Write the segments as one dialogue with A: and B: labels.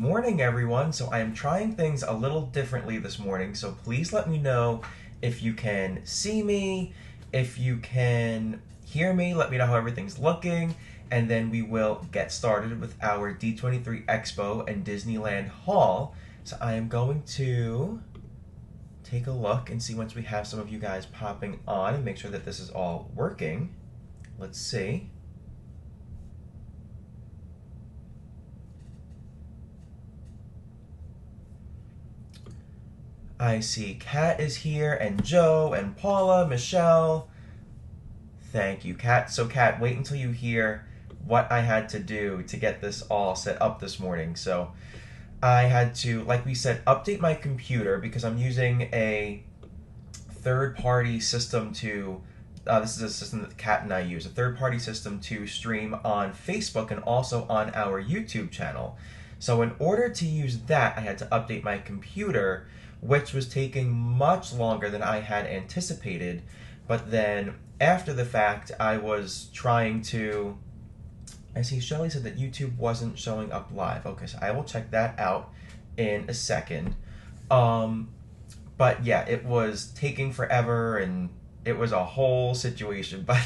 A: Morning, everyone. So I am trying things a little differently this morning. So please let me know if you can see me, if you can hear me. Let me know how everything's looking, and then we will get started with our D23 Expo and Disneyland haul. So I am going to take a look and see once we have some of you guys popping on and make sure that this is all working. Let's see. I see Kat is here, and Joe, and Paula, Michelle. Thank you, Kat. So, Kat, wait until you hear what I had to do to get this all set up this morning. So, I had to, like we said, update my computer because I'm using a third party system to. This is a system that Kat and I use, a third party system to stream on Facebook and also on our YouTube channel. So, in order to use that, I had to update my computer, which was taking much longer than I had anticipated. But then, after the fact, I was trying to. I see Shelly said that YouTube wasn't showing up live. Okay, so I will check that out in a second. Um, but yeah, it was taking forever and it was a whole situation. But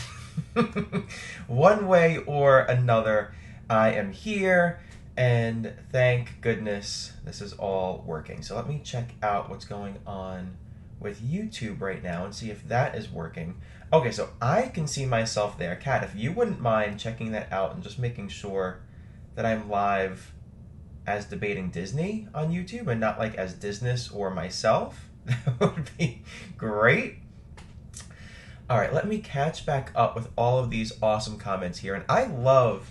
A: one way or another, I am here, and thank goodness this is all working. So let me check out what's going on with YouTube right now and see if that is working. Okay, so I can see myself there. Kat, if you wouldn't mind checking that out and just making sure that I'm live as debating Disney on YouTube and not like as Disness or myself, that would be great. All right, let me catch back up with all of these awesome comments here. And I love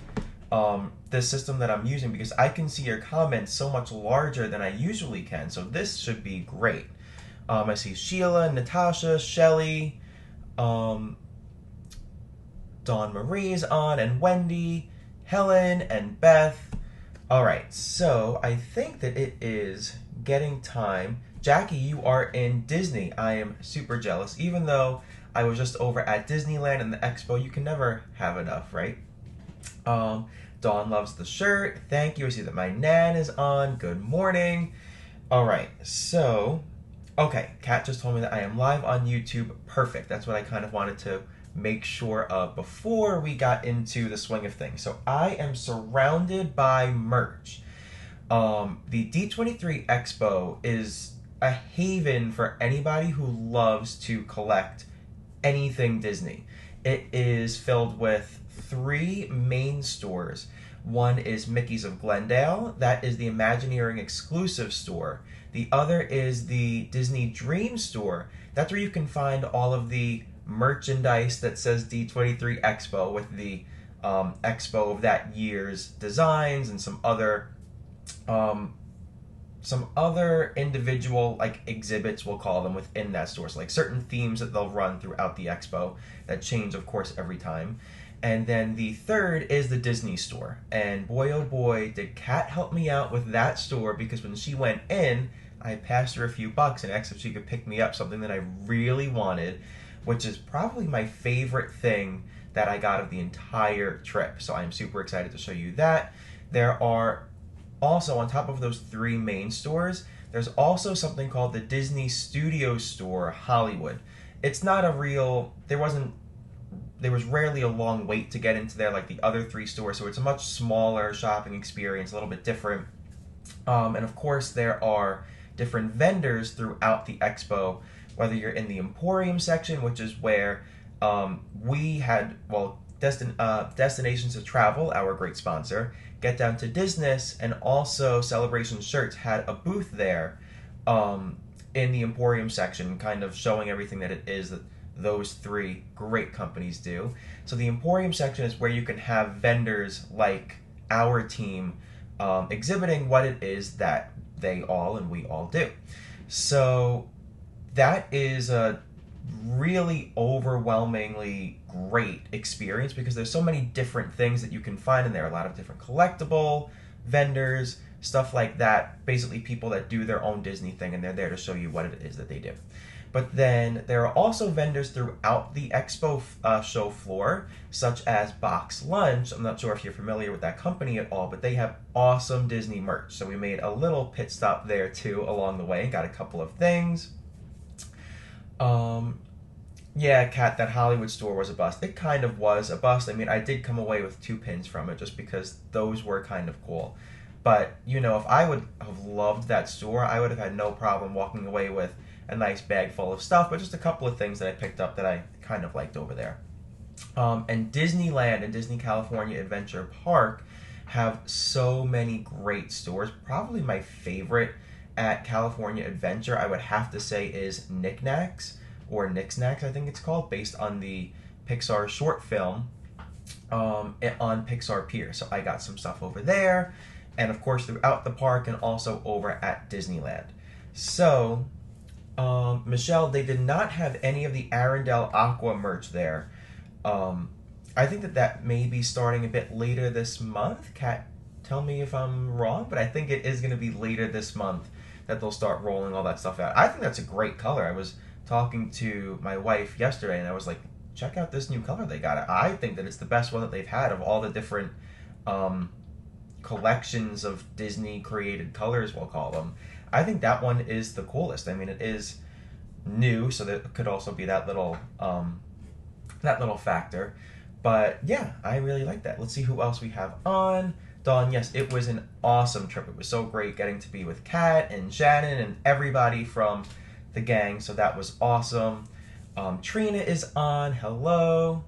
A: this system that I'm using because I can see your comments so much larger than I usually can. So this should be great. I see Sheila, Natasha, Shelly, Dawn Marie's on, and Wendy, Helen, and Beth. All right, so I think that it is getting time. Jackie, you are in Disney. I am super jealous. Even though I was just over at Disneyland and the Expo, you can never have enough, right? Dawn loves the shirt. Thank you. I see that my Nan is on. Good morning. All right, so okay, Kat just told me that I am live on YouTube. Perfect. That's what I kind of wanted to make sure of before we got into the swing of things. So I am surrounded by merch. The D23 Expo is a haven for anybody who loves to collect anything Disney. It is filled with three main stores. One is Mickey's of Glendale. That is the Imagineering exclusive store. The other is the Disney Dream store. That's where you can find all of the merchandise that says D23 Expo with the Expo of that year's designs and um, some other individual like exhibits, we'll call them, within that store. So like certain themes that they'll run throughout the expo that change, of course, every time. And then the third is the Disney store. And boy, oh boy, did Kat help me out with that store, because when she went in, I passed her a few bucks and asked if she could pick me up something that I really wanted, which is probably my favorite thing that I got of the entire trip. So I'm super excited to show you that. There are also, on top of those three main stores, there's also something called the Disney Studio Store Hollywood. It's not a real, there was rarely a long wait to get into there like the other three stores, so it's a much smaller shopping experience, a little bit different. And of course, there are different vendors throughout the expo, whether you're in the Emporium section, which is where we had, well, Destinations to Travel, our great sponsor, Get Down to Disney, and also Celebration Shirts had a booth there in the Emporium section, kind of showing everything that it is that those three great companies do. So the Emporium section is where you can have vendors like our team exhibiting what it is that they all and we all do. So that is a really overwhelmingly great experience because there's so many different things that you can find in there. A lot of different collectible vendors, stuff like that. Basically people that do their own Disney thing, and they're there to show you what it is that they do. But then there are also vendors throughout the expo show floor, such as Box Lunch. I'm not sure if you're familiar with that company at all, but they have awesome Disney merch. So we made a little pit stop there too along the way and got a couple of things. Yeah, Kat, that Hollywood store was a bust. It kind of was a bust. I mean, I did come away with 2 pins from it just because those were kind of cool. But, you know, if I would have loved that store, I would have had no problem walking away with a nice bag full of stuff, but just a couple of things that I picked up that I kind of liked over there. And Disneyland and Disney California Adventure Park have so many great stores. Probably my favorite at California Adventure, I would have to say, is Knickknacks, or Knicksnacks, I think it's called, based on the Pixar short film on Pixar Pier. So I got some stuff over there, and of course throughout the park, and also over at Disneyland. So, Michelle, they did not have any of the Arendelle Aqua merch there. I think that may be starting a bit later this month. Kat, tell me if I'm wrong, but I think it is going to be later this month that they'll start rolling all that stuff out. I think that's a great color. I was talking to my wife yesterday, and I was like, check out this new color they got. I think that it's the best one that they've had of all the different collections of Disney created colors, we'll call them. I think that one is the coolest. I mean, it is new, so that could also be that little factor. But yeah, I really like that. Let's see who else we have on. Dawn, yes, it was an awesome trip. It was so great getting to be with Kat and Shannon and everybody from the gang, so that was awesome. Trina is on. Hello.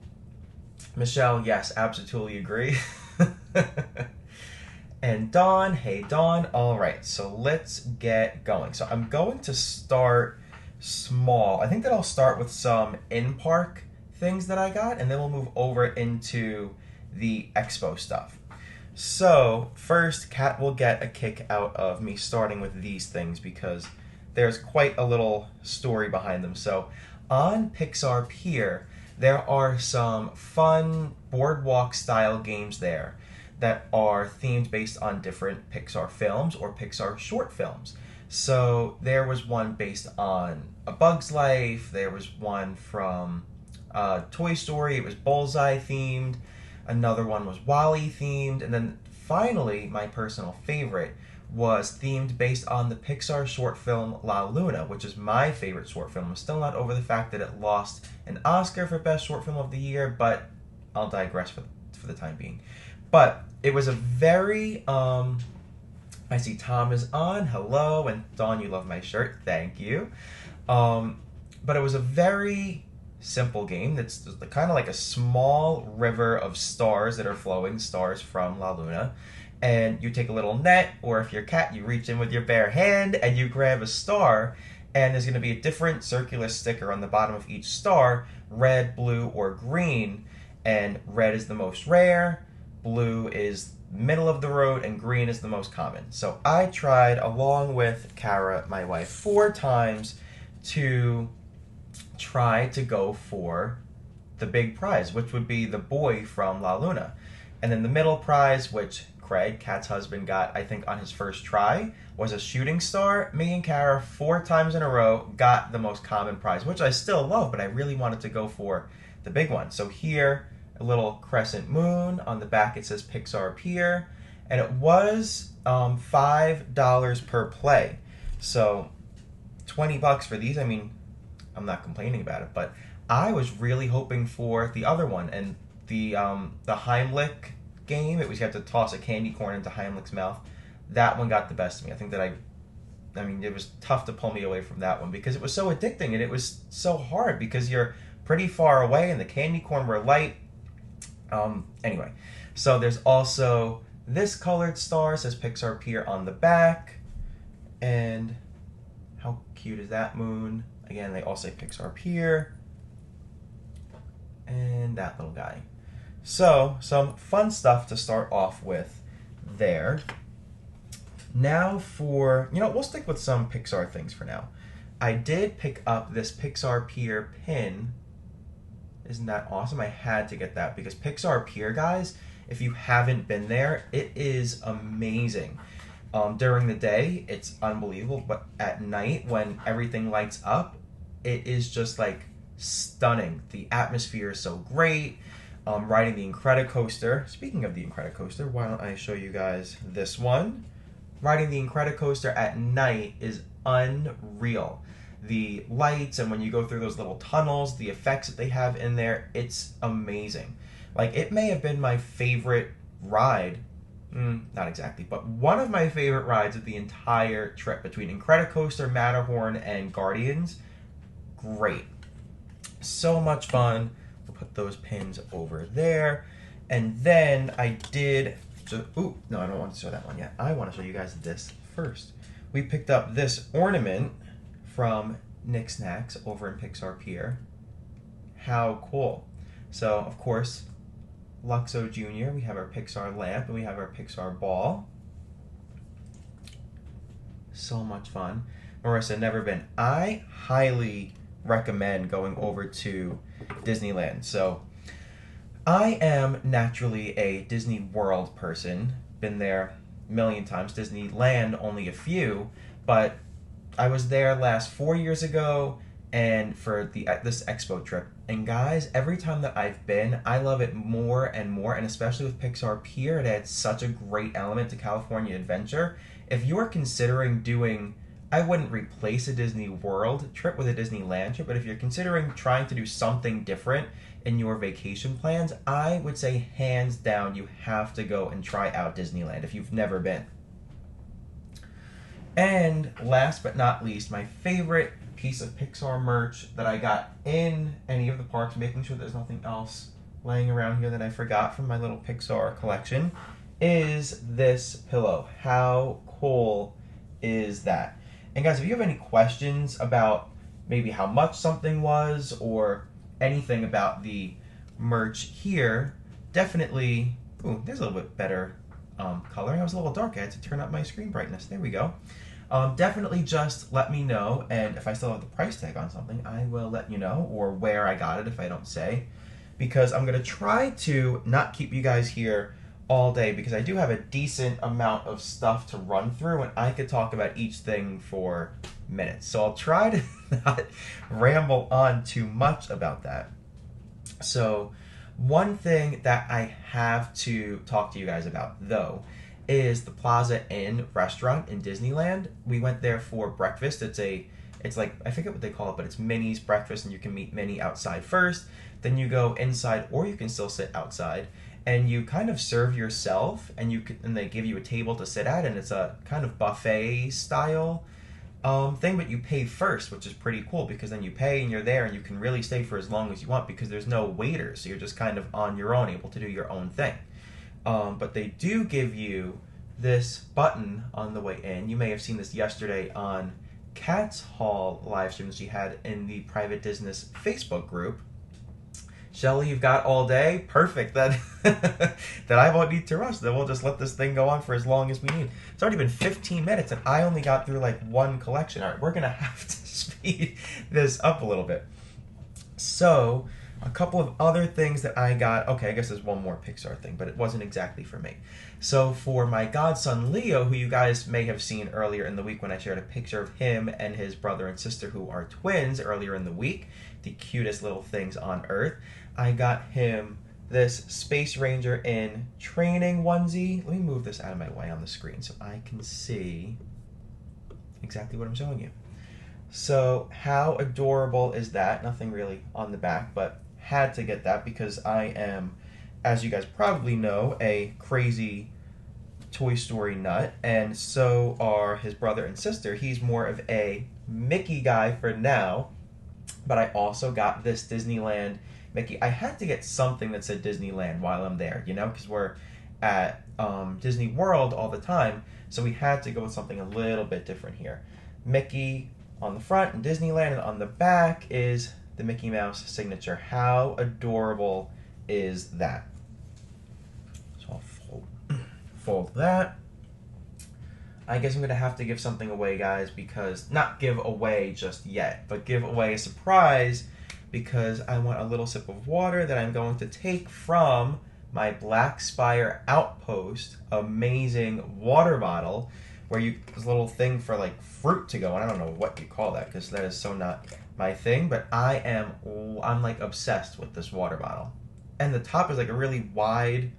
A: Michelle, yes, absolutely agree. And Dawn, hey Dawn. All right, so let's get going. So I'm going to start small. I think that I'll start with some in-park things that I got, and then we'll move over into the expo stuff. So first, Kat will get a kick out of me starting with these things because there's quite a little story behind them. So on Pixar Pier, there are some fun boardwalk style games there that are themed based on different Pixar films or Pixar short films. So there was one based on A Bug's Life, there was one from Toy Story, it was Bullseye themed, another one was WALL-E themed, and then finally, my personal favorite was themed based on the Pixar short film La Luna, which is my favorite short film. I'm still not over the fact that it lost an Oscar for Best Short Film of the Year, but I'll digress for the time being. But it was a very, I see Tom is on, hello, and Dawn, you love my shirt, thank you. But it was a very simple game that's kind of like a small river of stars that are flowing, stars from La Luna. And you take a little net, or if you're Kat, you reach in with your bare hand and you grab a star, and there's going to be a different circular sticker on the bottom of each star, red, blue, or green. And red is the most rare, blue is middle of the road, and green is the most common. So I tried, along with Kara, my wife, 4 times to try to go for the big prize, which would be the boy from La Luna. And then the middle prize, which Craig, Kat's husband, got, I think, on his first try, was a shooting star. Me and Kara, 4 times in a row, got the most common prize, which I still love, but I really wanted to go for the big one. So here, a little crescent moon. On the back, it says Pixar Pier. And it was $5 per play. So $20 for these. I mean, I'm not complaining about it, but I was really hoping for the other one. And the Heimlich game, it was you have to toss a candy corn into Heimlich's mouth. That one got the best of me. I think that I mean, it was tough to pull me away from that one because it was so addicting and it was so hard because you're pretty far away and the candy corn were light. Anyway, so there's also this colored star, says Pixar Pier on the back. And how cute is that moon? Again, they all say Pixar Pier. And that little guy. So, some fun stuff to start off with there. Now for, we'll stick with some Pixar things for now. I did pick up this Pixar Pier pin. Isn't that awesome? I had to get that because Pixar Pier, guys, if you haven't been there, it is amazing. During the day, it's unbelievable, but at night when everything lights up, it is just like stunning. The atmosphere is so great. Riding the Incredicoaster. Speaking of the Incredicoaster, why don't I show you guys this one? Riding the Incredicoaster at night is unreal. The lights, and when you go through those little tunnels, the effects that they have in there, it's amazing. Like, it may have been my favorite ride, not exactly, but one of my favorite rides of the entire trip between Incredicoaster, Matterhorn, and Guardians. Great. So much fun. We'll put those pins over there. And then I did, no, I don't want to show that one yet. I want to show you guys this first. We picked up this ornament from Nick Snacks over in Pixar Pier. How cool. So, of course, Luxo Jr., we have our Pixar lamp, and we have our Pixar ball. So much fun. Marissa, never been. I highly recommend going over to Disneyland. So, I am naturally a Disney World person. Been there a million times. Disneyland, only a few. But I was there last 4 years ago and for this expo trip. And guys, every time that I've been, I love it more and more. And especially with Pixar Pier, it adds such a great element to California Adventure. If you are considering doing, I wouldn't replace a Disney World trip with a Disneyland trip, but if you're considering trying to do something different in your vacation plans, I would say hands down you have to go and try out Disneyland if you've never been. And last but not least, my favorite piece of Pixar merch that I got in any of the parks, making sure there's nothing else laying around here that I forgot from my little Pixar collection, is this pillow. How cool is that? And guys, if you have any questions about maybe how much something was or anything about the merch here, definitely, there's a little bit better coloring. I was a little dark. I had to turn up my screen brightness. There we go. Definitely just let me know, and if I still have the price tag on something, I will let you know, or where I got it if I don't say, because I'm going to try to not keep you guys here all day, because I do have a decent amount of stuff to run through, and I could talk about each thing for minutes. So I'll try to not ramble on too much about that. So one thing that I have to talk to you guys about, though, is the Plaza Inn restaurant in Disneyland. We went there for breakfast. It's like, I forget what they call it, but it's Minnie's breakfast, and you can meet Minnie outside first. Then you go inside, or you can still sit outside, and you kind of serve yourself, and they give you a table to sit at, and it's a kind of buffet style thing, but you pay first, which is pretty cool, because then you pay and you're there, and you can really stay for as long as you want, because there's no waiters, so you're just kind of on your own, able to do your own thing. But they do give you this button on the way in. You may have seen this yesterday on Kat's Hall live stream that she had in the Private Disney Facebook group. Shelly, you've got all day? Perfect. That I won't need to rush. Then we'll just let this thing go on for as long as we need. It's already been 15 minutes, and I only got through like one collection. All right, we're going to have to speed this up a little bit. So, a couple of other things that I got. Okay, I guess there's one more Pixar thing, but it wasn't exactly for me. So for my godson Leo, who you guys may have seen earlier in the week when I shared a picture of him and his brother and sister who are twins earlier in the week, the cutest little things on earth, I got him this Space Ranger in training onesie. Let me move this out of my way on the screen so I can see exactly what I'm showing you. So how adorable is that? Nothing really on the back, but had to get that because I am, as you guys probably know, a crazy Toy Story nut, and so are his brother and sister. He's more of a Mickey guy for now, but I also got this Disneyland Mickey. I had to get something that said Disneyland while I'm there, because we're at Disney World all the time, so we had to go with something a little bit different here. Mickey on the front and Disneyland, and on the back is the Mickey Mouse signature. How adorable is that? So I'll fold that. I guess I'm going to have to give something away, guys, because, not give away just yet, but give away a surprise, because I want a little sip of water that I'm going to take from my Black Spire Outpost amazing water bottle, where there's a little thing for like fruit to go, and I don't know what you call that because that is so not my thing. But I'm like obsessed with this water bottle, and the top is like a really wide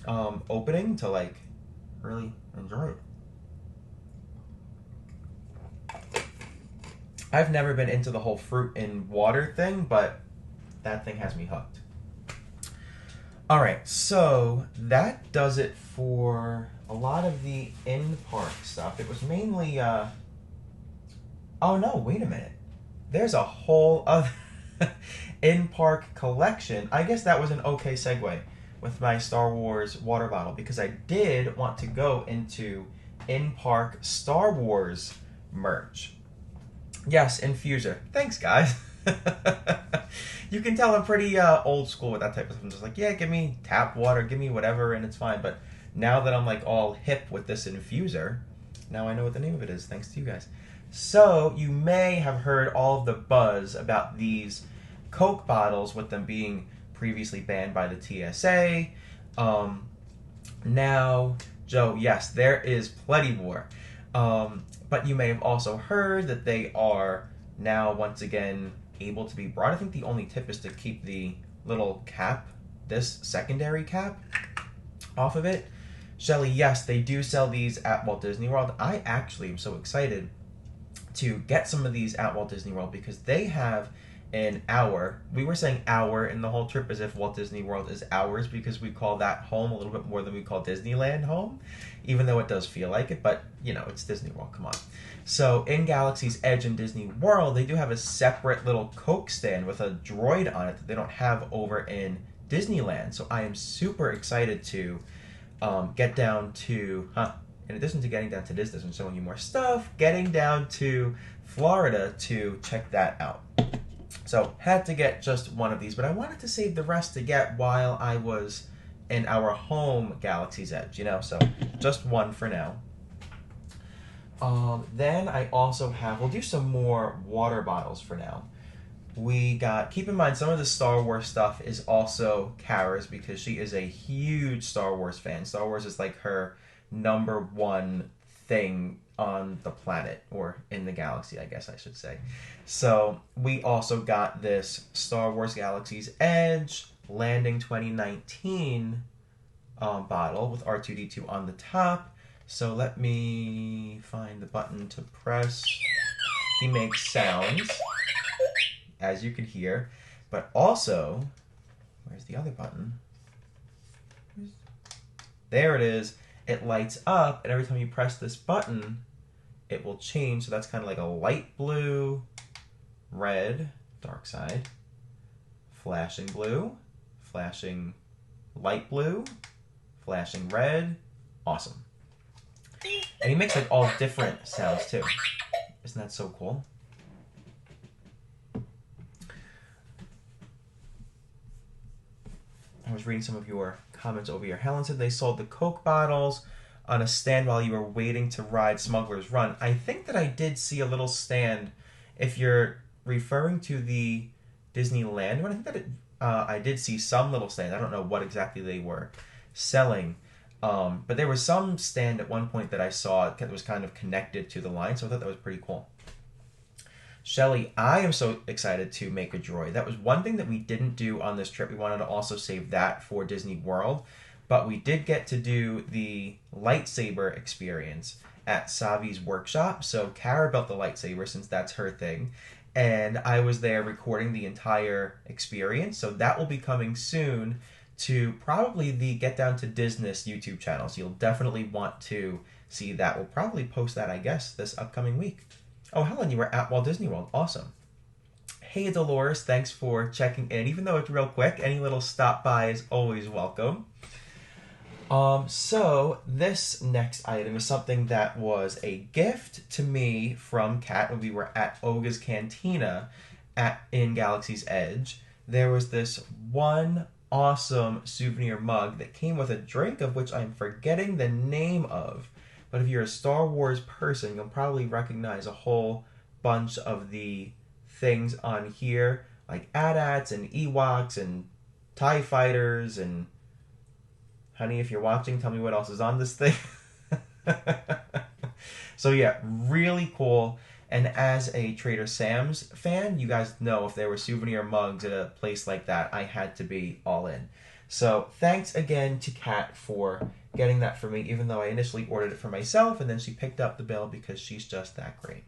A: opening to like really enjoy it. I've never been into the whole fruit in water thing, but that thing has me hooked. All right, so that does it for a lot of the in-park stuff. It was mainly, oh no, wait a minute. There's a whole other in-park collection. I guess that was an okay segue with my Star Wars water bottle because I did want to go into in-park Star Wars merch. Yes, infuser. Thanks, guys. You can tell I'm pretty old school with that type of stuff. I'm just like, yeah, give me tap water, give me whatever, and it's fine. But now that I'm like all hip with this infuser, now I know what the name of it is, thanks to you guys. So you may have heard all of the buzz about these Coke bottles with them being previously banned by the TSA. Now, Joe, yes, there is plenty more. But you may have also heard that they are now once again able to be brought. I think the only tip is to keep the little cap, this secondary cap, off of it. Shelly, yes, they do sell these at Walt Disney World. I actually am so excited to get some of these at Walt Disney World because they have an hour. We were saying hour in the whole trip as if Walt Disney World is ours because we call that home a little bit more than we call Disneyland home, even though it does feel like it, but you know, it's Disney World, come on. So in Galaxy's Edge and Disney World, they do have a separate little Coke stand with a droid on it that they don't have over in Disneyland. So I am super excited to get down to, in addition to getting down to Disney and showing you more stuff, getting down to Florida to check that out. So had to get just one of these, but I wanted to save the rest to get while I was in our home Galaxy's Edge, you know, so just one for now. Then I also have, we'll do some more water bottles for now. We got, keep in mind, some of the Star Wars stuff is also Kara's because she is a huge Star Wars fan. Star Wars is like her number one thing on the planet, or in the galaxy, I guess I should say. So we also got this Star Wars Galaxy's Edge Landing 2019 bottle with R2-D2 on the top. So let me find the button to press. He makes sounds, as you can hear, but also, where's the other button? There it is. It lights up, and every time you press this button, it will change. So that's kind of like a light blue, red, dark side, flashing blue, flashing light blue, flashing red. Awesome. And he makes like all different sounds too. Isn't that so cool? I was reading some of your comments over here. Helen said they sold the Coke bottles on a stand while you were waiting to ride Smuggler's Run. I think that I did see a little stand. If you're referring to the Disneyland one, I think that I did see some little stand. I don't know what exactly they were selling. But there was some stand at one point that I saw that was kind of connected to the line, so I thought that was pretty cool. Shelly, I am so excited to make a droid. That was one thing that we didn't do on this trip. We wanted to also save that for Disney World, but we did get to do the lightsaber experience at Savi's workshop. So Kara built the lightsaber since that's her thing, and I was there recording the entire experience. So that will be coming soon to probably the Get Down to Disney YouTube channel. So you'll definitely want to see that. We'll probably post that, I guess, this upcoming week. Oh, Helen, you were at Walt Disney World. Awesome. Hey, Dolores, thanks for checking in. Even though it's real quick, any little stop by is always welcome. So this next item is something that was a gift to me from Kat when we were at Oga's Cantina in Galaxy's Edge. There was this one awesome souvenir mug that came with a drink of which I'm forgetting the name of. But if you're a Star Wars person, you'll probably recognize a whole bunch of the things on here, like AT-ATs and Ewoks and TIE Fighters and... Honey, if you're watching, tell me what else is on this thing. So yeah, really cool. And as a Trader Sam's fan, you guys know if there were souvenir mugs at a place like that, I had to be all in. So thanks again to Kat for getting that for me, even though I initially ordered it for myself, and then she picked up the bill because she's just that great.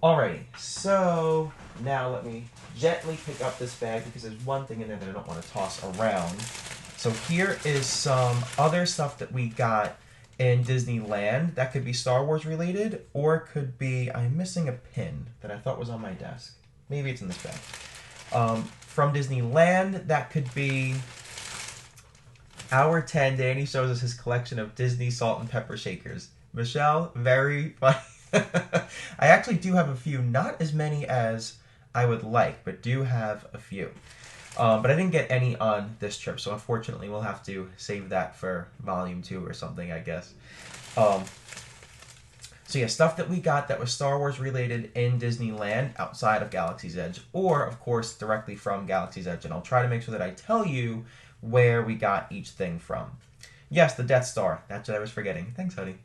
A: Alrighty, so now let me gently pick up this bag because there's one thing in there that I don't want to toss around. So here is some other stuff that we got in Disneyland that could be Star Wars related, or it could be, I'm missing a pin that I thought was on my desk. Maybe it's in this bag. From Disneyland, that could be Hour 10. Danny shows us his collection of Disney salt and pepper shakers. Michelle, very funny. I actually do have a few, not as many as I would like, but do have a few. But I didn't get any on this trip, so unfortunately we'll have to save that for volume 2 or something, I guess. So yeah, stuff that we got that was Star Wars related in Disneyland outside of Galaxy's Edge, or of course directly from Galaxy's Edge, and I'll try to make sure that I tell you where we got each thing from. Yes, the Death Star. That's what I was forgetting. Thanks, honey.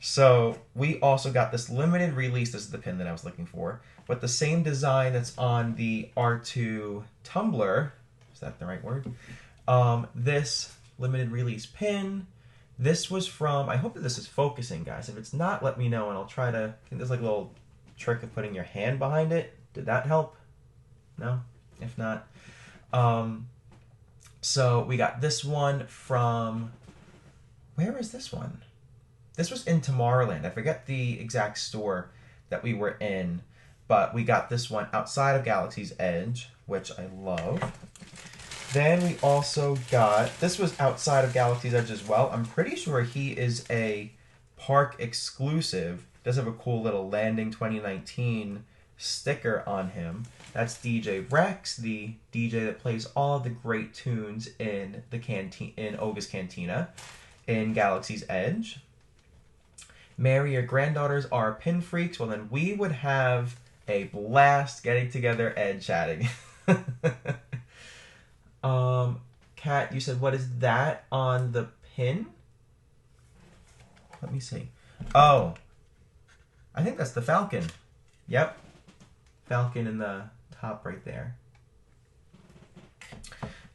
A: So we also got this limited release. This is the pin that I was looking for, but the same design that's on the R2 tumbler. Is that the right word? This limited release pin. This was from, I hope that this is focusing, guys. If it's not, let me know, and I'll try to, I think there's like a little trick of putting your hand behind it. Did that help? No? If not. So we got this one from, where is this one? This was in Tomorrowland. I forget the exact store that we were in, but we got this one outside of Galaxy's Edge, which I love. Then we also got, this was outside of Galaxy's Edge as well. I'm pretty sure he is a park exclusive. Does have a cool little Landing 2019 sticker on him. That's DJ Rex, the DJ that plays all of the great tunes in the canteen, in Oga's Cantina in Galaxy's Edge. Mary, your granddaughters are pin freaks. Well, then we would have a blast getting together and chatting. Kat, you said, what is that on the pin? Let me see. Oh, I think that's the Falcon. Yep. Falcon in the top right there.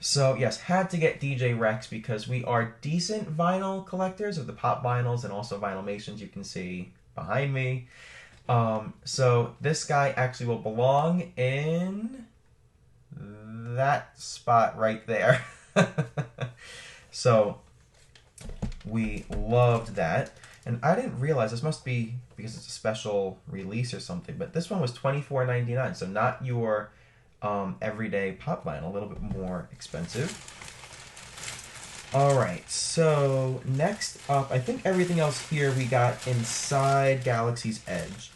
A: So, yes, had to get DJ Rex because we are decent vinyl collectors of the pop vinyls and also Vinylmations you can see behind me. So this guy actually will belong in that spot right there. So we loved that. And I didn't realize, this must be because it's a special release or something, but this one was $24.99, so not your everyday pop vinyl, a little bit more expensive. Alright, so next up, I think everything else here we got inside Galaxy's Edge.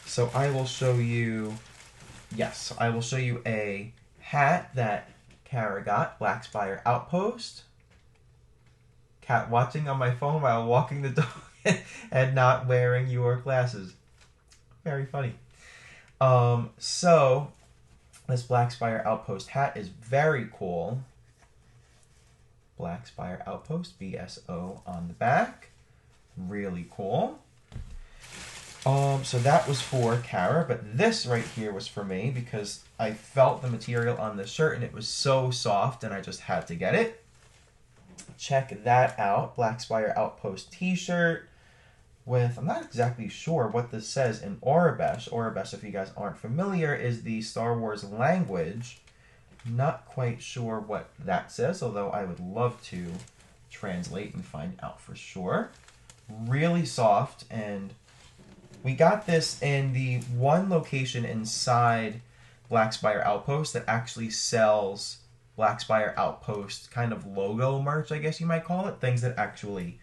A: So I will show you, yes, I will show you a hat that Kara got, Black Spire Outpost. Cat watching on my phone while walking the dog and not wearing your glasses. Very funny. So this Black Spire Outpost hat is very cool. Black Spire Outpost, BSO on the back. Really cool. So that was for Kara, but this right here was for me because I felt the material on the shirt and it was so soft and I just had to get it. Check that out. Black Spire Outpost t-shirt with, I'm not exactly sure what this says in Aurebesh. Aurebesh, if you guys aren't familiar, is the Star Wars language. Not quite sure what that says, although I would love to translate and find out for sure. Really soft, and we got this in the one location inside Black Spire Outpost that actually sells Black Spire Outpost kind of logo merch, I guess you might call it. Things that actually,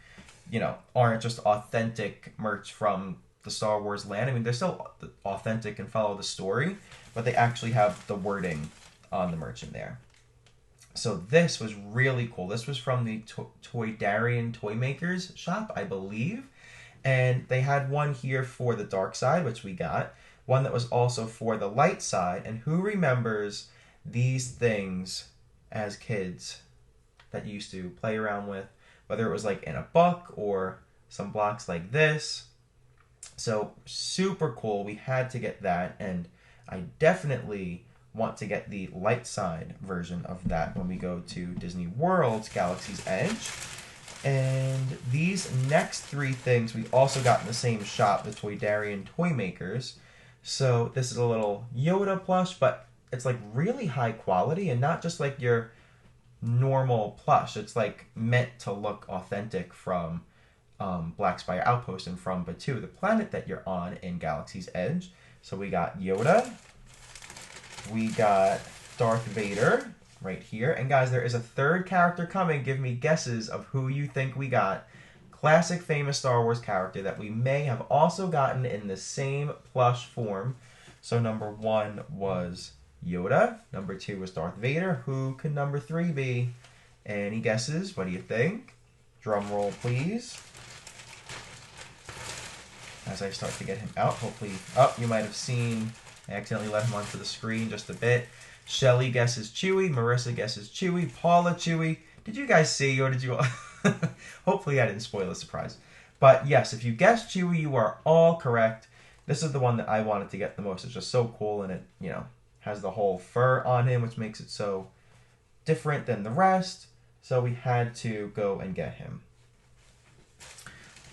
A: you know, aren't just authentic merch from the Star Wars land. I mean, they're still authentic and follow the story, but they actually have the wording on the merch in there. So this was really cool. This was from the Toydarian Toy Makers shop, I believe. And they had one here for the dark side, which we got. One that was also for the light side. And who remembers these things as kids that you used to play around with? Whether it was like in a book or some blocks like this. So super cool. We had to get that, and I definitely want to get the light side version of that when we go to Disney World's Galaxy's Edge. And these next three things we also got in the same shop, the Toydarian Toy Makers. So this is a little Yoda plush, but it's like really high quality and not just like your normal plush. It's like meant to look authentic from Black Spire Outpost and from Batuu, the planet that you're on in Galaxy's Edge. So we got Yoda, we got Darth Vader right here, and guys, there is a third character coming. Give me guesses of who you think we got. Classic famous Star Wars character that we may have also gotten in the same plush form. So number 1 was Yoda, number 2 was Darth Vader. Who could number 3 be? Any guesses? What do you think? Drum roll, please. As I start to get him out, hopefully, you might have seen, I accidentally let him onto the screen just a bit. Shelly guesses Chewie, Marissa guesses Chewie, Paula Chewie. Did you guys see, or did you? Hopefully I didn't spoil the surprise. But yes, if you guessed Chewie, you are all correct. This is the one that I wanted to get the most. It's just so cool, and it, has the whole fur on him, which makes it so different than the rest. So we had to go and get him.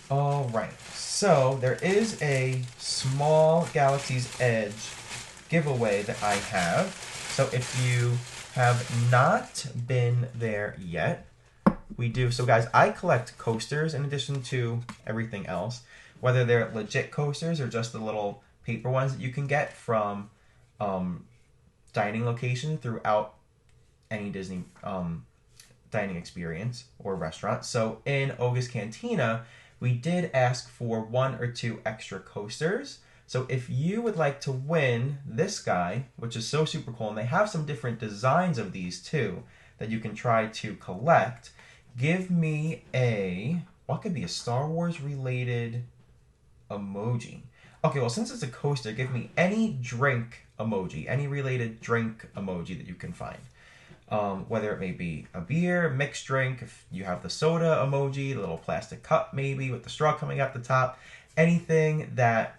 A: All right, so there is a small Galaxy's Edge giveaway that I have. So if you have not been there yet, we do. So guys, I collect coasters in addition to everything else, whether they're legit coasters or just the little paper ones that you can get from dining location throughout any Disney dining experience or restaurant. So in Oga's Cantina, we did ask for 1 or 2 extra coasters. So if you would like to win this guy, which is so super cool, and they have some different designs of these too that you can try to collect, give me what could be a Star Wars related emoji? Okay, well, since it's a coaster, give me any drink emoji, any related drink emoji that you can find. Whether it may be a beer, mixed drink, if you have the soda emoji, the little plastic cup maybe with the straw coming out the top, anything that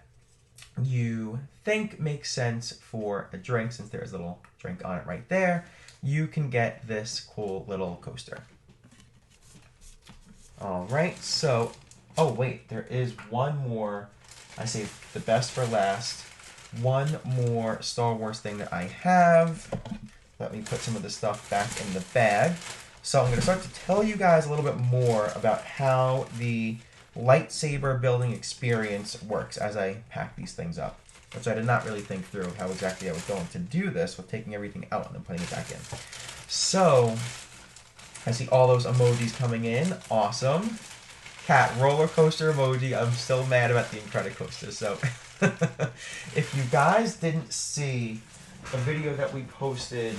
A: you think makes sense for a drink, since there's a little drink on it right there, you can get this cool little coaster. All right, so, oh wait, there is one more, I saved the best for last, one more Star Wars thing that I have. Let me put some of the stuff back in the bag. So I'm going to start to tell you guys a little bit more about how the lightsaber building experience works as I pack these things up, which I did not really think through how exactly I was going to do this with taking everything out and then putting it back in. So I see all those emojis coming in. Awesome. Cat roller coaster emoji. I'm still mad about the Incredicoaster. So if you guys didn't see a video that we posted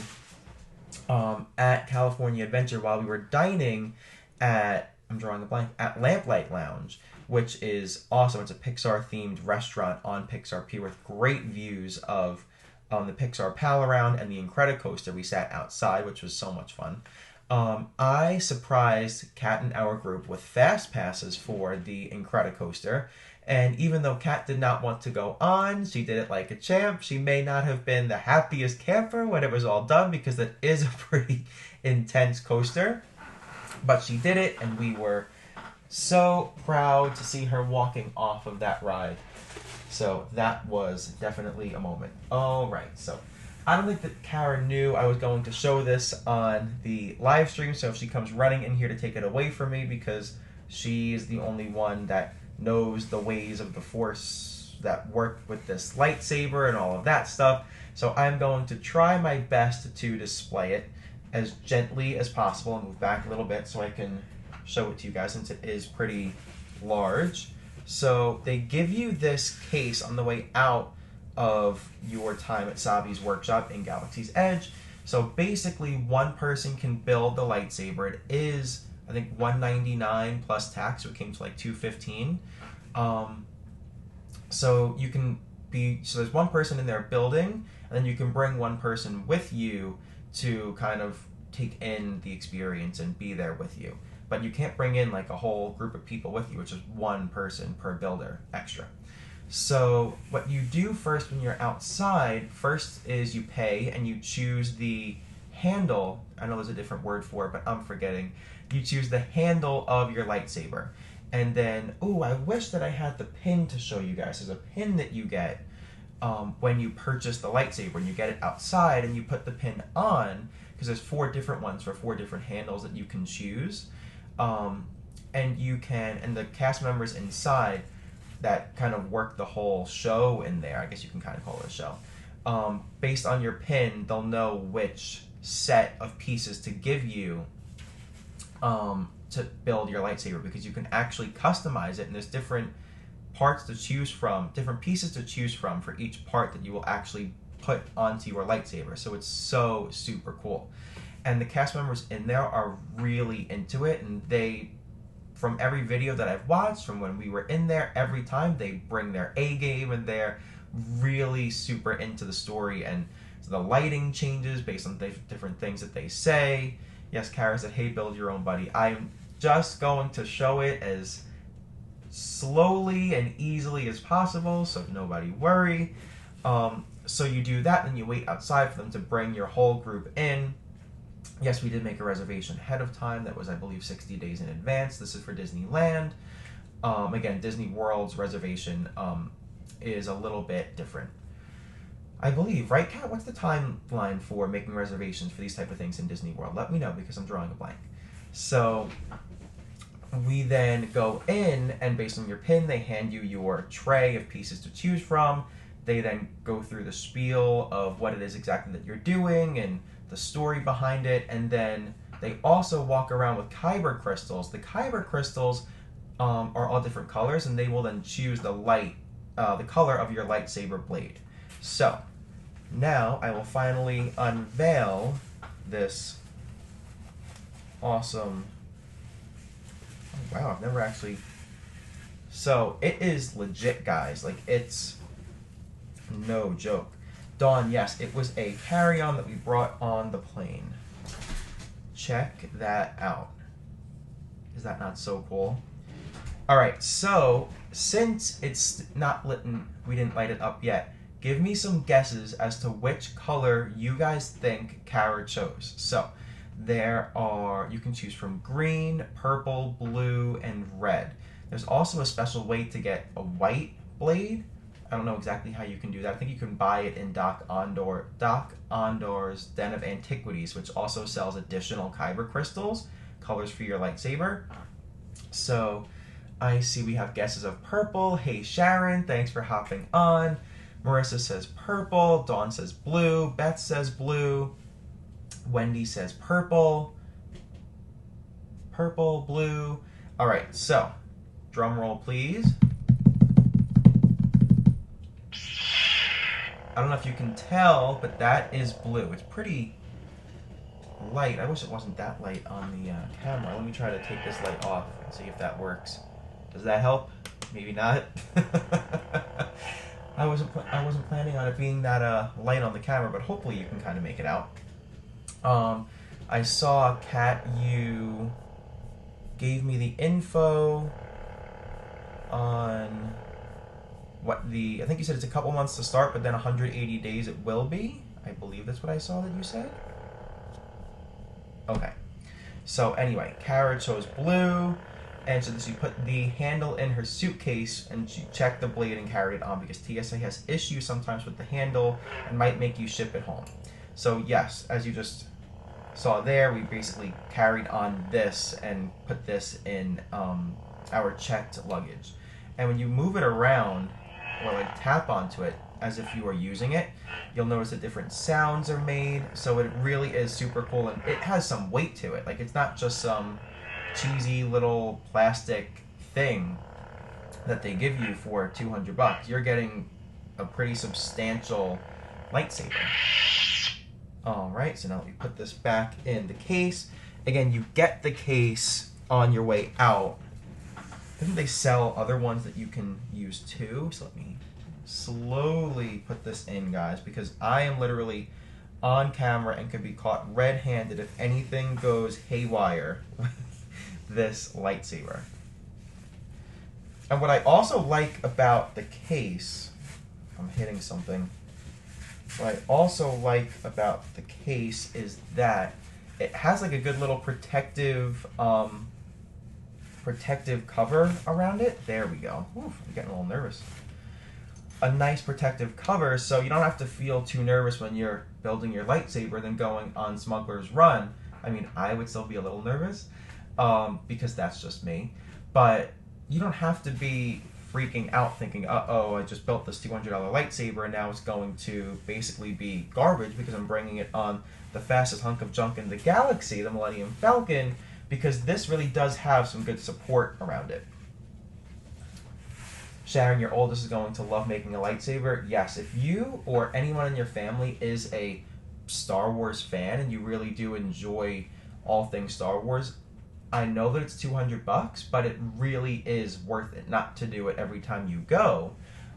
A: at California Adventure while we were dining at, I'm drawing a blank, at Lamplight Lounge, which is awesome. It's a Pixar-themed restaurant on Pixar Pier with great views of the Pixar Pal Around and the Incredicoaster. We sat outside, which was so much fun. I surprised Kat and our group with fast passes for the Incredicoaster. And even though Kat did not want to go on, she did it like a champ. She may not have been the happiest camper when it was all done, because it is a pretty intense coaster. But she did it, and we were so proud to see her walking off of that ride. So that was definitely a moment. All right, so I don't think that Kara knew I was going to show this on the live stream, so if she comes running in here to take it away from me, because she is the only one that knows the ways of the Force that work with this lightsaber and all of that stuff. So I'm going to try my best to display it as gently as possible and move back a little bit so I can show it to you guys, since it is pretty large. So they give you this case on the way out of your time at Savi's workshop in Galaxy's Edge. So basically one person can build the lightsaber. It is, I think, $199 plus tax, so it came to like $215. So you can so there's one person in there building, and then you can bring one person with you to kind of take in the experience and be there with you. But but you can't bring in like a whole group of people with you, which is one person per builder extra. So what you do first when you're outside, first is you pay and you choose the handle. I know there's a different word for it, but I'm forgetting. You choose the handle of your lightsaber. And then, oh, I wish that I had the pin to show you guys. There's a pin that you get when you purchase the lightsaber. And you get it outside and you put the pin on, because there's 4 different ones for 4 different handles that you can choose. And you can, and the cast members inside that kind of work the whole show in there, I guess you can kind of call it a show. Based on your pin, they'll know which set of pieces to give you to build your lightsaber, because you can actually customize it, and there's different parts to choose from, different pieces to choose from for each part that you will actually put onto your lightsaber. So it's so super cool. And the cast members in there are really into it, and they, from every video that I've watched, from when we were in there, every time they bring their A game, and they're really super into the story, and so the lighting changes based on different things that they say. Yes, Kara said, hey, build your own, buddy. I'm just going to show it as slowly and easily as possible, so nobody worry. So you do that, and you wait outside for them to bring your whole group in. Yes, we did make a reservation ahead of time. That was, I believe, 60 days in advance. This is for Disneyland. Again, Disney World's reservation is a little bit different, I believe. Right, Kat? What's the timeline for making reservations for these type of things in Disney World? Let me know, because I'm drawing a blank. So we then go in, and based on your pin, they hand you your tray of pieces to choose from. They then go through the spiel of what it is exactly that you're doing and the story behind it, and then they also walk around with kyber crystals. The kyber crystals are all different colors, and they will then choose the color of your lightsaber blade. So now I will finally unveil this awesome. Oh, wow, I've never actually. So it is legit, guys. Like, it's no joke. Dawn, yes, it was a carry-on that we brought on the plane. Check that out. Is that not so cool? All right, so since it's not lit, we didn't light it up yet, give me some guesses as to which color you guys think Kara chose. So you can choose from green, purple, blue, and red. There's also a special way to get a white blade. I don't know exactly how you can do that. I think you can buy it in Doc Ondor's Den of Antiquities, which also sells additional kyber crystals, colors for your lightsaber. So I see we have guesses of purple. Hey Sharon, thanks for hopping on. Marissa says purple. Dawn says blue. Beth says blue. Wendy says purple. Purple, blue. All right, so drum roll, please. I don't know if you can tell, but that is blue. It's pretty light. I wish it wasn't that light on the camera. Let me try to take this light off and see if that works. Does that help? Maybe not. I wasn't planning on it being that light on the camera, but hopefully you can kind of make it out. I saw, Kat, you gave me the info on what I think you said it's a couple months to start, but then 180 days it will be. I believe that's what I saw that you said. Okay. So anyway, Kara chose blue, and so this, you put the handle in her suitcase, and she checked the blade and carried it on, because TSA has issues sometimes with the handle and might make you ship it home. So yes, as you just saw there, we basically carried on this and put this in our checked luggage. And when you move it around, or like tap onto it as if you are using it, you'll notice that different sounds are made. So it really is super cool, and it has some weight to it. Like, it's not just some cheesy little plastic thing that they give you for $200. You're getting a pretty substantial lightsaber. All right, so now let me put this back in the case. Again, you get the case on your way out. I think they sell other ones that you can use too. So let me slowly put this in, guys, because I am literally on camera and could be caught red-handed if anything goes haywire this lightsaber. And what I also like about the case, I'm hitting something. What I also like about the case is that it has like a good little protective cover around it. There we go. Oof, I'm getting a little nervous. A nice protective cover, so you don't have to feel too nervous when you're building your lightsaber than going on Smuggler's Run. I mean, I would still be a little nervous because that's just me. But you don't have to be freaking out thinking, uh-oh, I just built this $200 lightsaber and now it's going to basically be garbage because I'm bringing it on the fastest hunk of junk in the galaxy, the Millennium Falcon, because this really does have some good support around it. Sharon, your oldest is going to love making a lightsaber. Yes, if you or anyone in your family is a Star Wars fan and you really do enjoy all things Star Wars, I know that it's $200, but it really is worth it. Not to do it every time you go,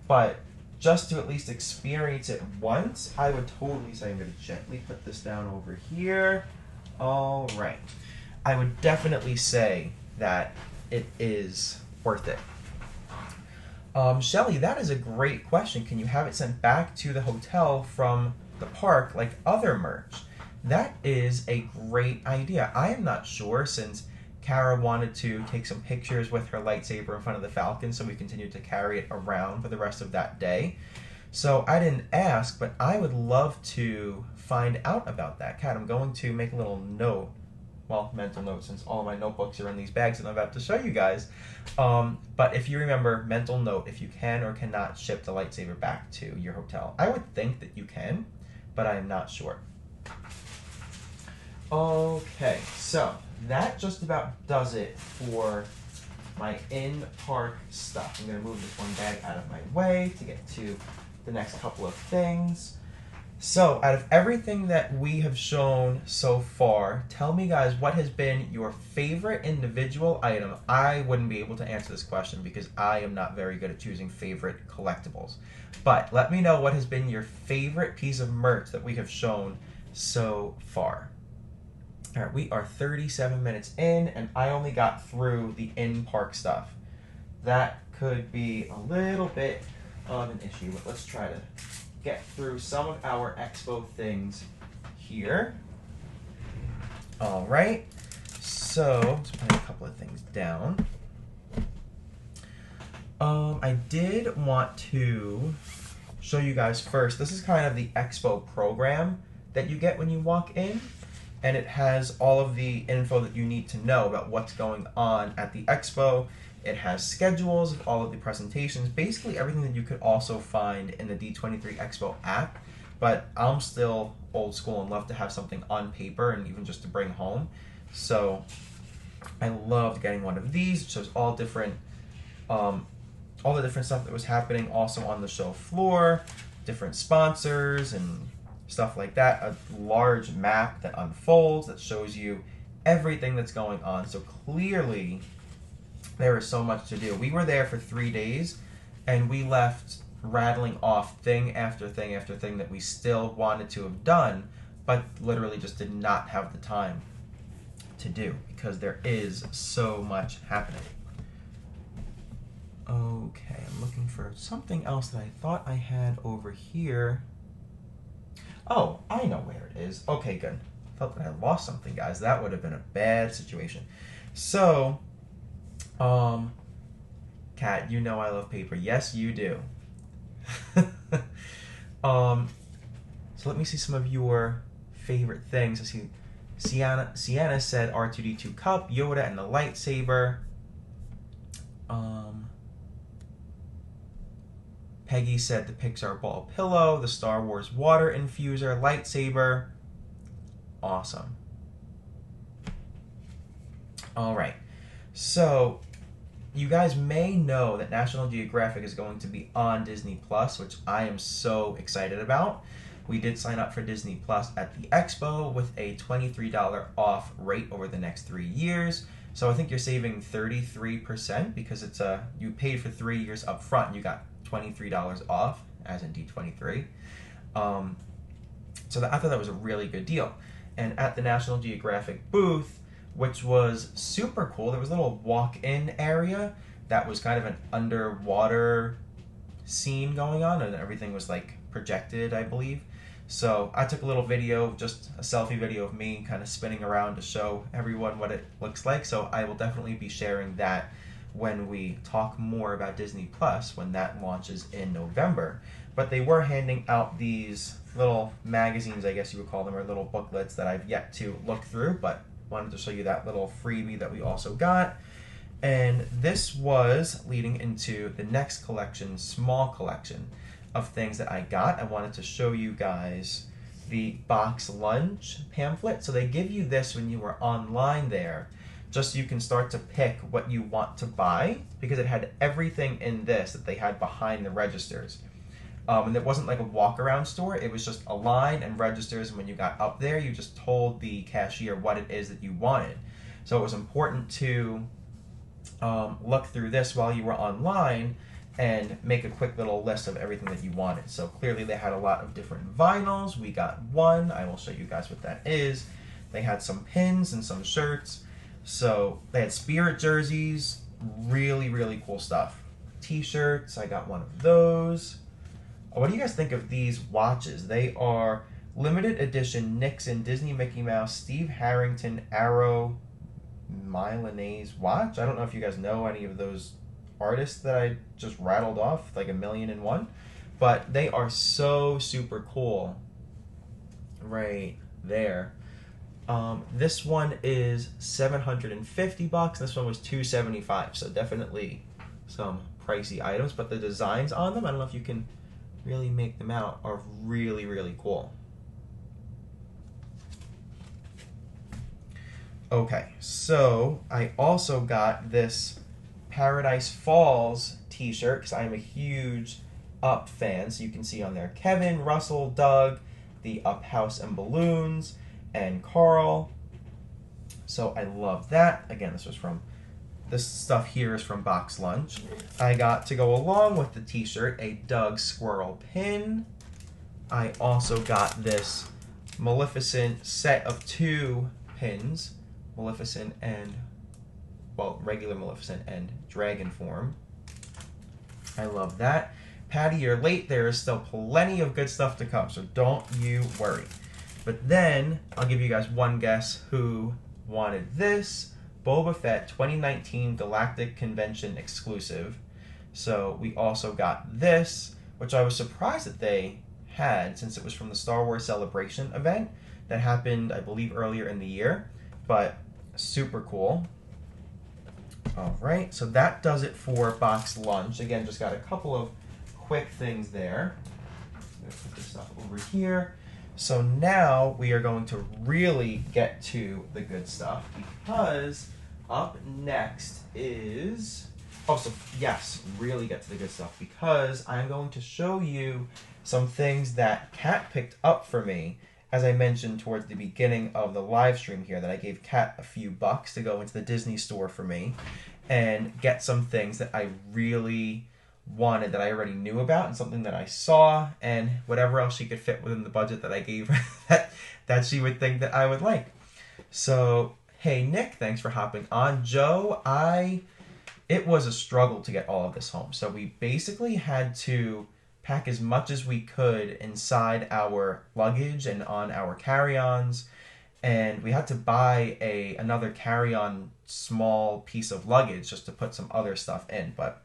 A: but just to at least experience it once, I would totally say, I'm going to gently put this down over here. All right. I would definitely say that it is worth it. Shelly, that is a great question. Can you have it sent back to the hotel from the park like other merch? That is a great idea. I am not sure, since Kara wanted to take some pictures with her lightsaber in front of the Falcon, so we continued to carry it around for the rest of that day. So I didn't ask, but I would love to find out about that. Kat, I'm going to make a little note, well, mental note, since all of my notebooks are in these bags that I'm about to show you guys. But if you remember, mental note, if you can or cannot ship the lightsaber back to your hotel. I would think that you can, but I am not sure. Okay, so that just about does it for my in-park stuff. I'm going to move this one bag out of my way to get to the next couple of things. So, out of everything that we have shown so far, tell me, guys, what has been your favorite individual item? I wouldn't be able to answer this question because I am not very good at choosing favorite collectibles. But let me know what has been your favorite piece of merch that we have shown so far. All right, we are 37 minutes in, and I only got through the in-park stuff. That could be a little bit of an issue, but let's try to get through some of our expo things here. All right, so let's put a couple of things down. I did want to show you guys first. This is kind of the expo program that you get when you walk in, and it has all of the info that you need to know about what's going on at the expo. It has schedules of all of the presentations, basically everything that you could also find in the D23 Expo app. But I'm still old school and love to have something on paper and even just to bring home. So I loved getting one of these. It shows all the different stuff that was happening also on the show floor, different sponsors and stuff like that. A large map that unfolds that shows you everything that's going on. So clearly there is so much to do. We were there for 3 days, and we left rattling off thing after thing after thing that we still wanted to have done, but literally just did not have the time to do because there is so much happening. Okay, I'm looking for something else that I thought I had over here. Oh, I know where it is. Okay, good. I thought that I lost something, guys. That would have been a bad situation. So, Kat, you know I love paper. Yes, you do. So let me see some of your favorite things. I see Sienna said R2-D2 cup, Yoda, and the lightsaber. Peggy said the Pixar ball pillow, the Star Wars water infuser, lightsaber. Awesome. All right. So, you guys may know that National Geographic is going to be on Disney Plus, which I am so excited about. We did sign up for Disney Plus at the Expo with a $23 off rate over the next 3 years. So I think you're saving 33% because it's you paid for 3 years up front and you got $23 off, as in D23. So I thought that was a really good deal. And at the National Geographic booth, which was super cool. There was a little walk-in area that was kind of an underwater scene going on, and everything was like projected, I believe. So I took a little video, just a selfie video of me kind of spinning around to show everyone what it looks like. So I will definitely be sharing that when we talk more about Disney Plus, when that launches in November. But they were handing out these little magazines, I guess you would call them, or little booklets that I've yet to look through, but wanted to show you that little freebie that we also got. And this was leading into the next collection, small collection of things that I got. I wanted to show you guys the box lunch pamphlet. So they give you this when you were online there, just so you can start to pick what you want to buy, because it had everything in this that they had behind the registers. And it wasn't like a walk-around store. It was just a line and registers, and when you got up there, you just told the cashier what it is that you wanted. So it was important to look through this while you were online and make a quick little list of everything that you wanted. So clearly they had a lot of different vinyls. We got one. I will show you guys what that is. They had some pins and some shirts. So they had Spirit jerseys, really, really cool stuff. T-shirts, I got one of those. What do you guys think of these watches? They are limited edition Nixon, Disney Mickey Mouse, Steve Harrington, Arrow, Milanese watch. I don't know if you guys know any of those artists that I just rattled off, like 1,000,001, but they are so super cool right there. This one is $750. This one was $275. So definitely some pricey items, but the designs on them, I don't know if you can really make them out, are really, really cool. Okay, so I also got this Paradise Falls t-shirt because I'm a huge Up fan. So you can see on there Kevin, Russell, Doug, the Up House and Balloons, and Carl. So I love that. Again, this stuff here is from Box Lunch. I got, to go along with the t-shirt, a Doug Squirrel pin. I also got this Maleficent set of 2 pins. Maleficent and, well, regular Maleficent and dragon form. I love that. Patty, you're late. There is still plenty of good stuff to come, so don't you worry. But then, I'll give you guys one guess who wanted this. Boba Fett 2019 Galactic Convention exclusive. So we also got this, which I was surprised that they had, since it was from the Star Wars Celebration event that happened, I believe, earlier in the year. But super cool. Alright, so that does it for Box Lunch. Again, just got a couple of quick things there. I'm going to put this stuff over here. So now we are going to really get to the good stuff, because up next is... Oh, so yes, really get to the good stuff, because I'm going to show you some things that Kat picked up for me. As I mentioned towards the beginning of the live stream here, that I gave Kat a few bucks to go into the Disney store for me and get some things that I really wanted, that I already knew about, and something that I saw, and whatever else she could fit within the budget that I gave her that she would think that I would like. So, hey Nick, thanks for hopping on. Joe, it was a struggle to get all of this home. So we basically had to pack as much as we could inside our luggage and on our carry-ons, and we had to buy another carry-on small piece of luggage just to put some other stuff in. But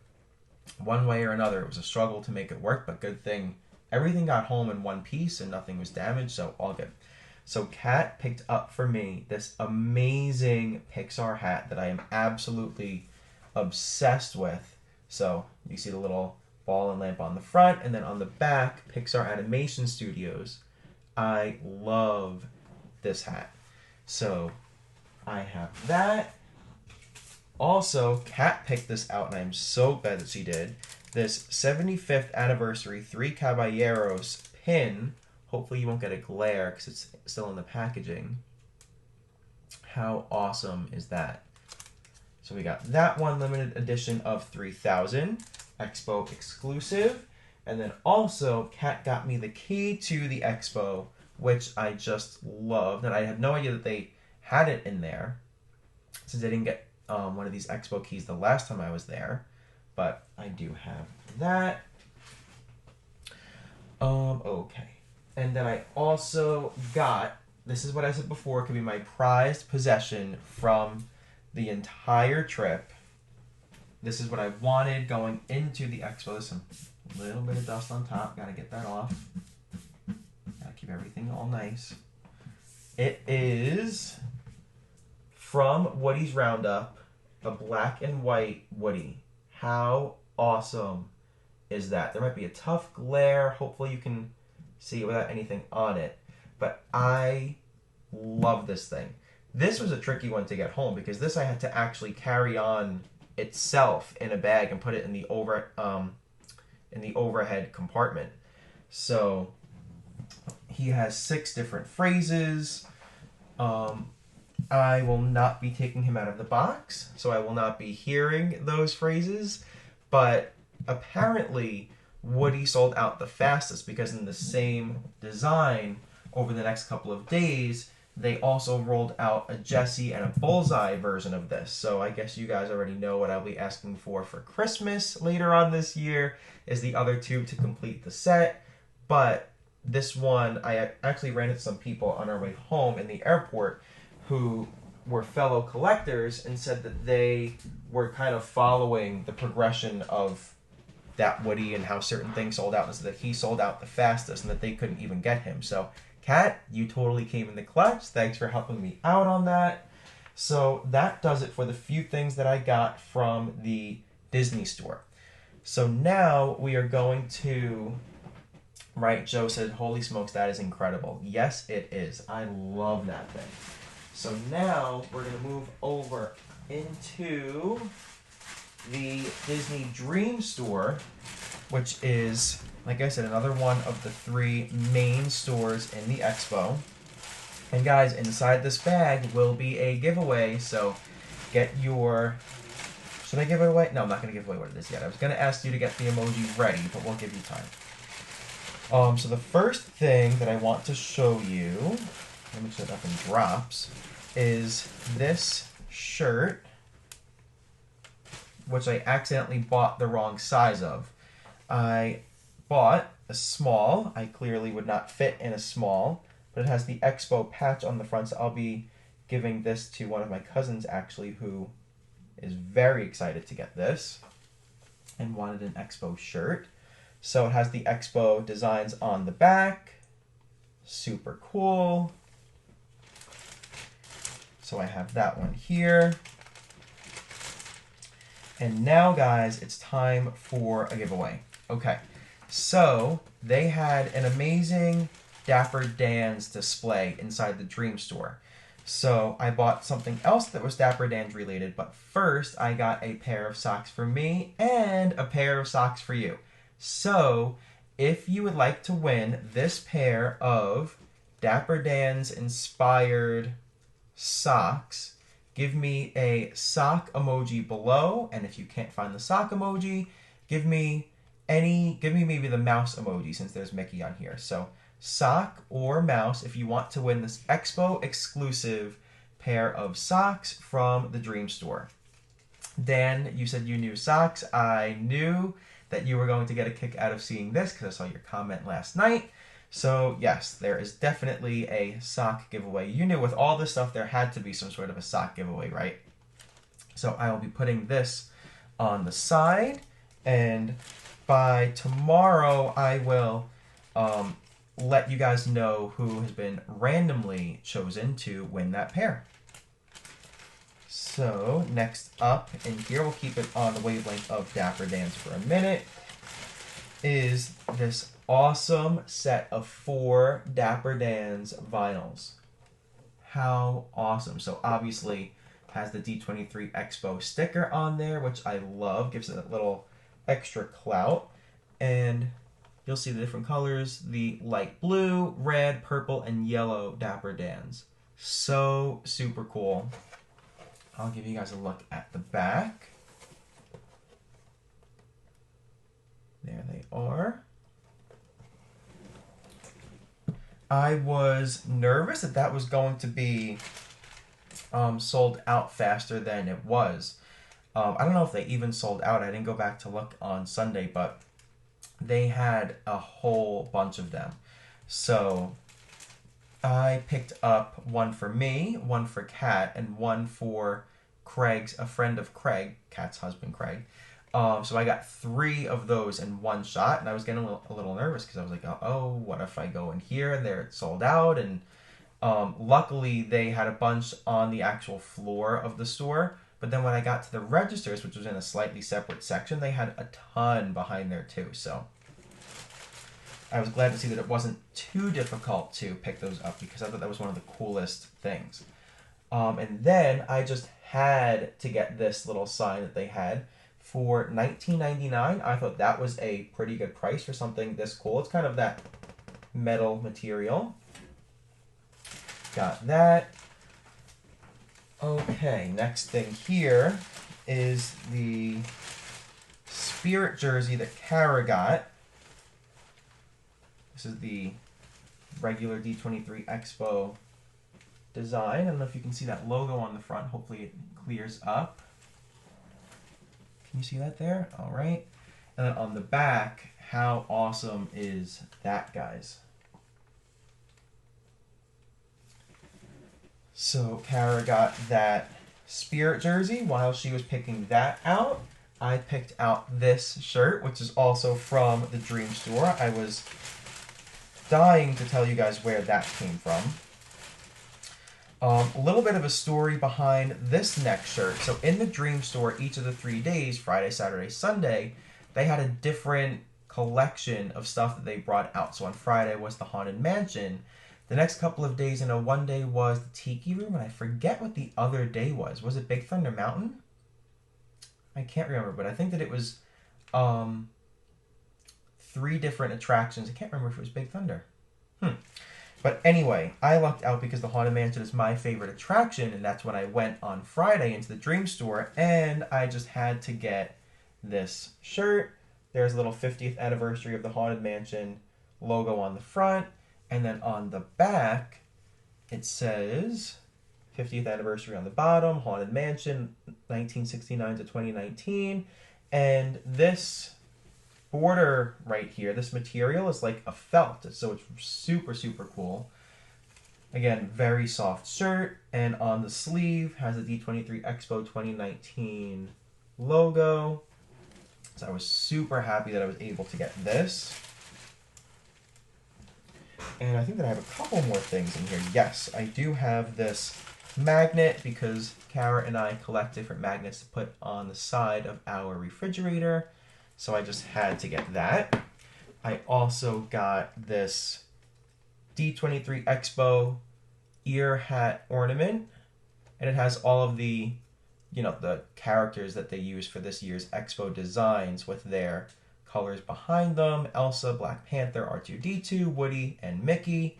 A: one way or another, it was a struggle to make it work, but good thing everything got home in one piece and nothing was damaged, so all good. So Kat picked up for me this amazing Pixar hat that I am absolutely obsessed with. So you see the little ball and lamp on the front, and then on the back, Pixar Animation Studios. I love this hat. So I have that. Also, Kat picked this out, and I'm so glad that she did. This 75th anniversary Three Caballeros pin. Hopefully you won't get a glare because it's still in the packaging. How awesome is that? So we got that one, limited edition of 3000, Expo exclusive. And then also, Kat got me the key to the Expo, which I just loved. And I had no idea that they had it in there. since I didn't get one of these Expo keys the last time I was there. But I do have that. Okay. And then I also got, this is what I said before, it could be my prized possession from the entire trip. This is what I wanted going into the Expo. There's some little bit of dust on top. Gotta get that off. Gotta keep everything all nice. It is from Woody's Roundup, a black and white Woody. How awesome is that? There might be a tough glare. Hopefully you can see it without anything on it. But I love this thing. This was a tricky one to get home because this I had to actually carry on itself in a bag and put it in the overhead compartment. So he has 6 different phrases. I will not be taking him out of the box, so I will not be hearing those phrases. But apparently, Woody sold out the fastest because in the same design, over the next couple of days, they also rolled out a Jessie and a Bullseye version of this. So I guess you guys already know what I'll be asking for Christmas later on this year is the other 2 to complete the set. But this one, I actually ran into some people on our way home in the airport who were fellow collectors and said that they were kind of following the progression of that Woody and how certain things sold out, and so that he sold out the fastest and that they couldn't even get him. So, Kat, you totally came in the clutch. Thanks for helping me out on that. So that does it for the few things that I got from the Disney store. So now we are going to... Right, Joe said, holy smokes, that is incredible. Yes, it is. I love that thing. So now we're going to move over into the Disney Dream Store, which is, like I said, another one of the 3 main stores in the Expo. And guys, inside this bag will be a giveaway, so get your... Should I give it away? No, I'm not going to give away what it is yet. I was going to ask you to get the emoji ready, but we'll give you time. So the first thing that I want to show you, let me set it up in drops, is this shirt, which I accidentally bought the wrong size of. I bought a small. I clearly would not fit in a small, but it has the Expo patch on the front, so I'll be giving this to one of my cousins, actually, who is very excited to get this and wanted an Expo shirt. So it has the Expo designs on the back. Super cool. So I have that one here. And now, guys, it's time for a giveaway. Okay, so they had an amazing Dapper Dan's display inside the Dream Store. So I bought something else that was Dapper Dan's related, but first I got a pair of socks for me and a pair of socks for you. So if you would like to win this pair of Dapper Dan's inspired socks, give me a sock emoji below, and if you can't find the sock emoji, give me maybe the mouse emoji since there's Mickey on here. So sock or mouse if you want to win this Expo exclusive pair of socks from the Dream Store. Dan, you said you knew socks. I knew that you were going to get a kick out of seeing this because I saw your comment last night. So yes, there is definitely a sock giveaway. You knew with all this stuff there had to be some sort of a sock giveaway, right? So I will be putting this on the side, and by tomorrow I will let you guys know who has been randomly chosen to win that pair. So next up in here, we'll keep it on the wavelength of Dapper Dan's for a minute, is this awesome set of 4 Dapper Dan's vinyls. How awesome. So obviously has the D23 Expo sticker on there, which I love, gives it a little extra clout. And you'll see the different colors, the light blue, red, purple, and yellow Dapper Dan's. So super cool. I'll give you guys a look at the back. There they are. I was nervous that was going to be sold out faster than it was. I don't know if they even sold out. I didn't go back to look on Sunday, but they had a whole bunch of them. So I picked up one for me, one for Kat, and one for Craig's, a friend of Craig, Kat's husband, Craig. So I got 3 of those in one shot, and I was getting a little nervous because I was like, oh, what if I go in here and they're sold out? And luckily, they had a bunch on the actual floor of the store. But then when I got to the registers, which was in a slightly separate section, they had a ton behind there too. So I was glad to see that it wasn't too difficult to pick those up because I thought that was one of the coolest things. And then I just had to get this little sign that they had for $19.99. I thought that was a pretty good price for something this cool. It's kind of that metal material. Got that. Okay, next thing here is the Spirit jersey that Kara got. This is the regular D23 Expo design. I don't know if you can see that logo on the front. Hopefully it clears up. Can you see that there? All right. And then on the back, how awesome is that, guys? So Kara got that Spirit jersey while she was picking that out. I picked out this shirt, which is also from the Dream Store. I was dying to tell you guys where that came from. A little bit of a story behind this next shirt. So in the Dream Store, each of the 3 days, Friday, Saturday, Sunday, they had a different collection of stuff that they brought out. So on Friday was the Haunted Mansion. The next couple of days in a one day was the Tiki Room, and I forget what the other day was. Was it Big Thunder Mountain? I can't remember, but I think that it was 3 different attractions. I can't remember if it was Big Thunder. But anyway, I lucked out because the Haunted Mansion is my favorite attraction, and that's when I went on Friday into the Dream Store, and I just had to get this shirt. There's a little 50th anniversary of the Haunted Mansion logo on the front, and then on the back, it says 50th anniversary on the bottom, Haunted Mansion, 1969 to 2019, and this border right here, this material is like a felt, so it's super, super cool. Again, very soft shirt, and on the sleeve has the D23 Expo 2019 logo. So I was super happy that I was able to get this. And I think that I have a couple more things in here. Yes, I do have this magnet because Kara and I collect different magnets to put on the side of our refrigerator. So I just had to get that. I also got this D23 Expo ear hat ornament. And it has all of the, the characters that they use for this year's Expo designs with their colors behind them. Elsa, Black Panther, R2-D2, Woody, and Mickey.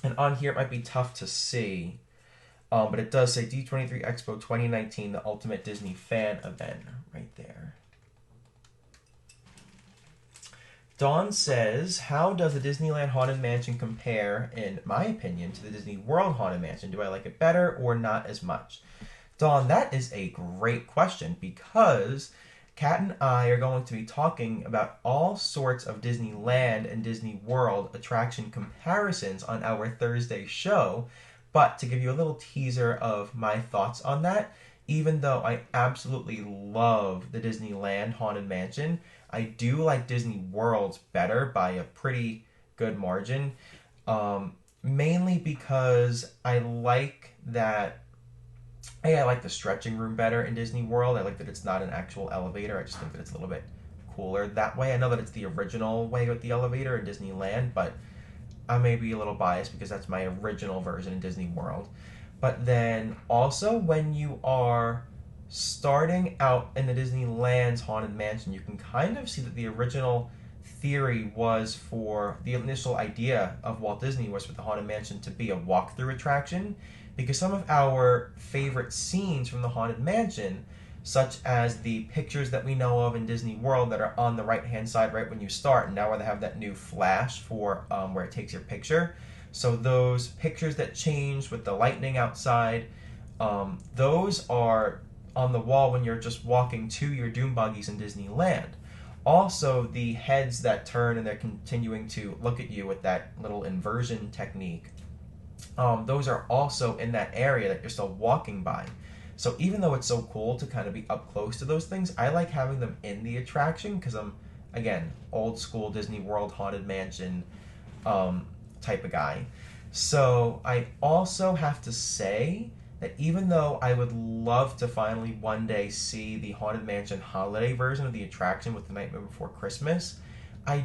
A: And on here it might be tough to see. But it does say D23 Expo 2019, the Ultimate Disney Fan Event right there. Dawn says, how does the Disneyland Haunted Mansion compare, in my opinion, to the Disney World Haunted Mansion? Do I like it better or not as much? Dawn, that is a great question because Kat and I are going to be talking about all sorts of Disneyland and Disney World attraction comparisons on our Thursday show. But to give you a little teaser of my thoughts on that, even though I absolutely love the Disneyland Haunted Mansion, I do like Disney World's better by a pretty good margin. Mainly because I like that, I like the stretching room better in Disney World. I like that it's not an actual elevator. I just think that it's a little bit cooler that way. I know that it's the original way with the elevator in Disneyland, but I may be a little biased because that's my original version in Disney World. But then also when you are starting out in the Disneyland's Haunted Mansion, you can kind of see that the original theory was for the initial idea of Walt Disney was for the Haunted Mansion to be a walkthrough attraction, because some of our favorite scenes from the Haunted Mansion, such as the pictures that we know of in Disney World that are on the right hand side right when you start, and now where they have that new flash for where it takes your picture, So those pictures that change with the lightning outside, those are on the wall when you're just walking to your Doom buggies in Disneyland. Also, the heads that turn and they're continuing to look at you with that little inversion technique, those are also in that area that you're still walking by. So even though it's so cool to kind of be up close to those things, I like having them in the attraction because I'm, again, old school Disney World Haunted Mansion type of guy. So I also have to say that even though I would love to finally one day see the Haunted Mansion holiday version of the attraction with The Nightmare Before Christmas, I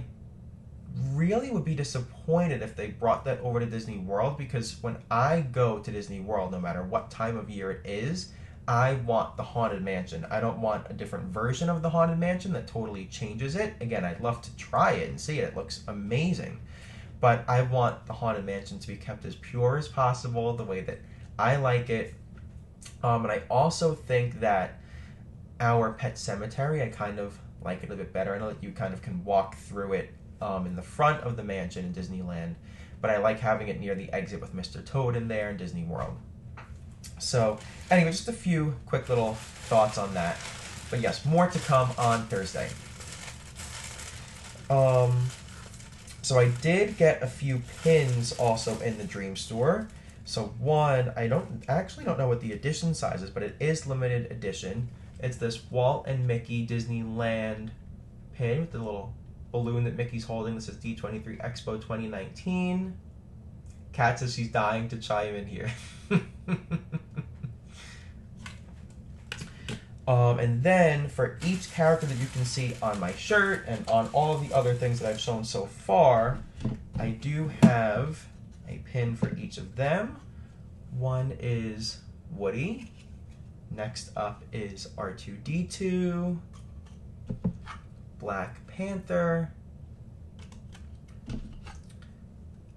A: really would be disappointed if they brought that over to Disney World, because when I go to Disney World, no matter what time of year it is, I want the Haunted Mansion. I don't want a different version of the Haunted Mansion that totally changes it. Again, I'd love to try it and see it. It looks amazing. But I want the Haunted Mansion to be kept as pure as possible, the way that I like it. And I also think that our Pet Cemetery, I kind of like it a bit better. I know that you kind of can walk through it in the front of the mansion in Disneyland, but I like having it near the exit with Mr. Toad in there in Disney World. So anyway, just a few quick little thoughts on that. But yes, more to come on Thursday. So I did get a few pins also in the Dream Store. So one, I don't know what the edition size is, but it is limited edition. It's this Walt and Mickey Disneyland pin with the little balloon that Mickey's holding. This is D23 Expo 2019. Kat says she's dying to chime in here. And then for each character that you can see on my shirt and on all of the other things that I've shown so far, I do have a pin for each of them. One is Woody. Next up is R2-D2, Black Panther,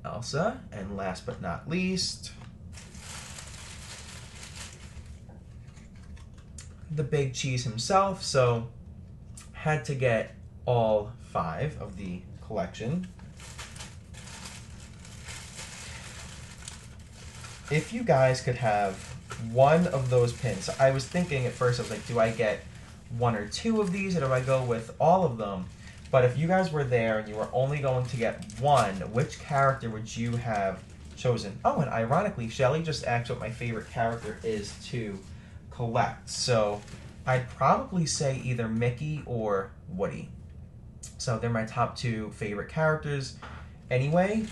A: Elsa, and last but not least, the big cheese himself. So had to get all 5 of the collection. If you guys could have one of those pins, I was thinking at first, I was like, do I get 1 or 2 of these, or do I go with all of them? But if you guys were there and you were only going to get one, which character would you have chosen? Oh, and ironically, Shelly just asked what my favorite character is to collect. So I'd probably say either Mickey or Woody. So they're my top 2 favorite characters. Anyway,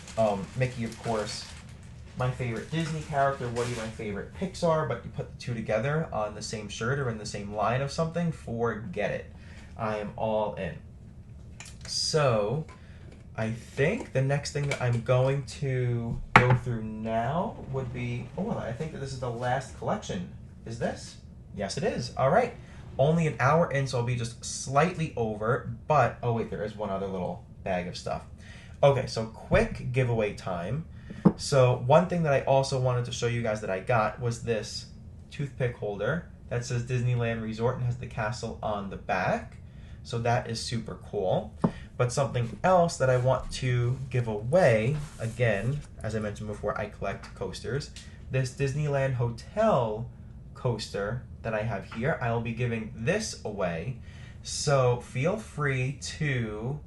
A: Mickey, of course, my favorite Disney character, Woody, my favorite Pixar, but you put the 2 together on the same shirt or in the same line of something, forget it. I am all in. So, I think the next thing that I'm going to go through now would be, I think that this is the last collection. Is this? Yes, it is. All right. Only an hour in, so I'll be just slightly over, but, oh wait, there is one other little bag of stuff. Okay, so quick giveaway time. So one thing that I also wanted to show you guys that I got was this toothpick holder that says Disneyland Resort and has the castle on the back. So that is super cool. But something else that I want to give away, again, as I mentioned before, I collect coasters. This Disneyland Hotel coaster that I have here, I will be giving this away. So feel free to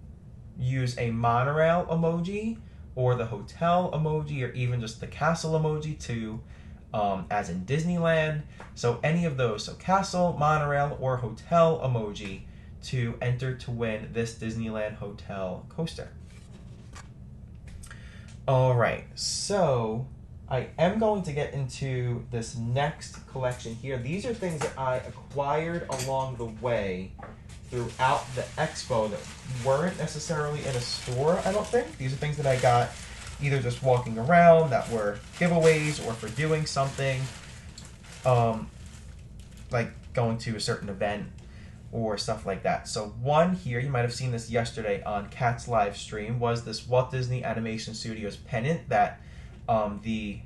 A: use a monorail emoji or the hotel emoji or even just the castle emoji to as in Disneyland. So any of those, so castle, monorail, or hotel emoji to enter to win this Disneyland Hotel coaster. All right, so I am going to get into this next collection here. These are things that I acquired along the way throughout the expo that weren't necessarily in a store, I don't think. These are things that I got either just walking around that were giveaways or for doing something, like going to a certain event or stuff like that. So one here, you might have seen this yesterday on Kat's live stream, was this Walt Disney Animation Studios pennant that the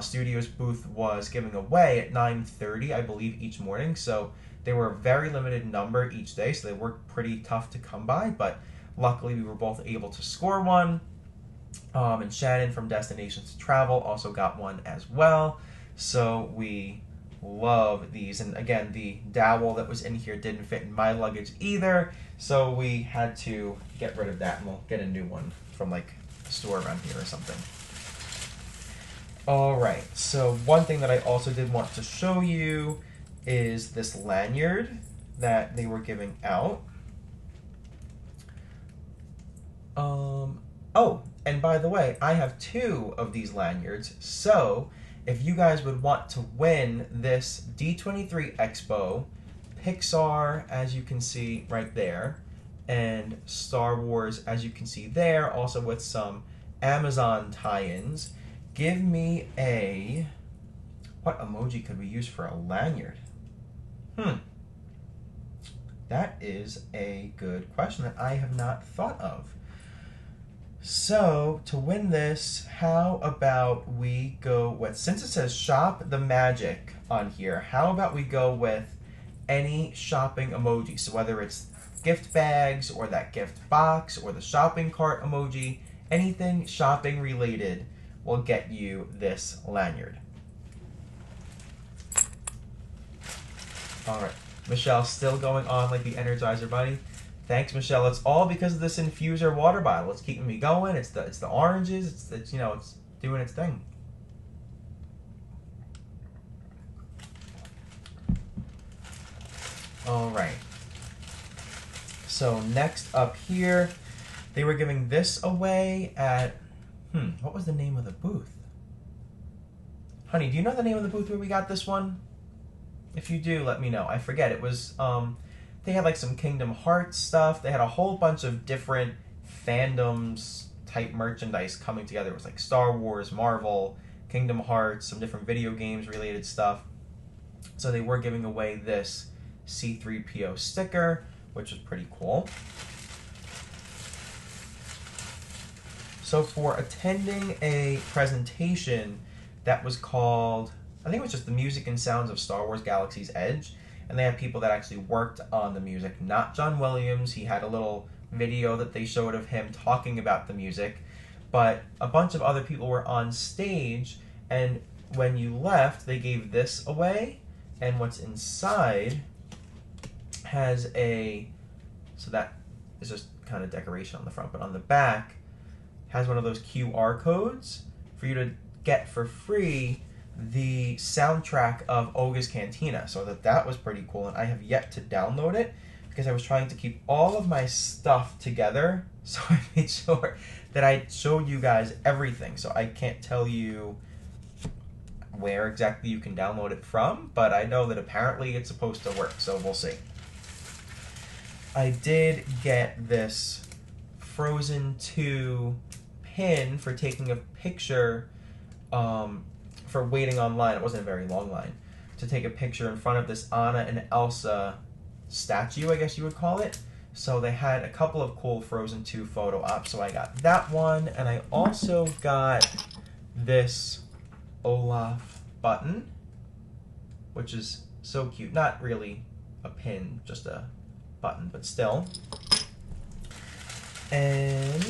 A: studios booth was giving away at 9:30, I believe, each morning. So they were a very limited number each day, so they were pretty tough to come by, but luckily we were both able to score one. And Shannon from Destinations to Travel also got one as well. So we love these. And again, the dowel that was in here didn't fit in my luggage either. So we had to get rid of that, and we'll get a new one from like a store around here or something. All right, so one thing that I also did want to show you is this lanyard that they were giving out. Oh, and by the way, I have 2 of these lanyards, so if you guys would want to win this D23 Expo, Pixar, as you can see right there, and Star Wars, as you can see there, also with some Amazon tie-ins, give me a... What emoji could we use for a lanyard? That is a good question that I have not thought of. So, to win this, how about we go with, since it says Shop the Magic on here, how about we go with any shopping emoji? So whether it's gift bags, or that gift box, or the shopping cart emoji, anything shopping related will get you this lanyard. All right, Michelle still going on like the Energizer Bunny. Thanks, Michelle. It's all because of this infuser water bottle. It's keeping me going. It's the oranges. It's you know, it's doing its thing. All right. So next up here, they were giving this away at what was the name of the booth? Honey, do you know the name of the booth where we got this one? If you do, let me know. I forget. It was they had like some Kingdom Hearts stuff. They had a whole bunch of different fandoms type merchandise coming together. It was like Star Wars, Marvel, Kingdom Hearts, some different video games related stuff. So they were giving away this C3PO sticker, which was pretty cool. So for attending a presentation that was called, I think it was just the music and sounds of Star Wars Galaxy's Edge, and they had people that actually worked on the music, not John Williams. He had a little video that they showed of him talking about the music, but a bunch of other people were on stage, and when you left, they gave this away, and what's inside has a, so that is just kind of decoration on the front, but on the back has one of those QR codes for you to get for free the soundtrack of Oga's Cantina. So that was pretty cool, and I have yet to download it because I was trying to keep all of my stuff together, so I made sure that I showed you guys everything. So I can't tell you where exactly you can download it from, but I know that apparently it's supposed to work, so we'll see. I did get this Frozen 2 pin for taking a picture for waiting online. It wasn't a very long line to take a picture in front of this Anna and Elsa statue, I guess you would call it. So they had a couple of cool Frozen 2 photo ops, so I got that one, and I also got this Olaf button, which is so cute. Not really a pin, just a button, but still. And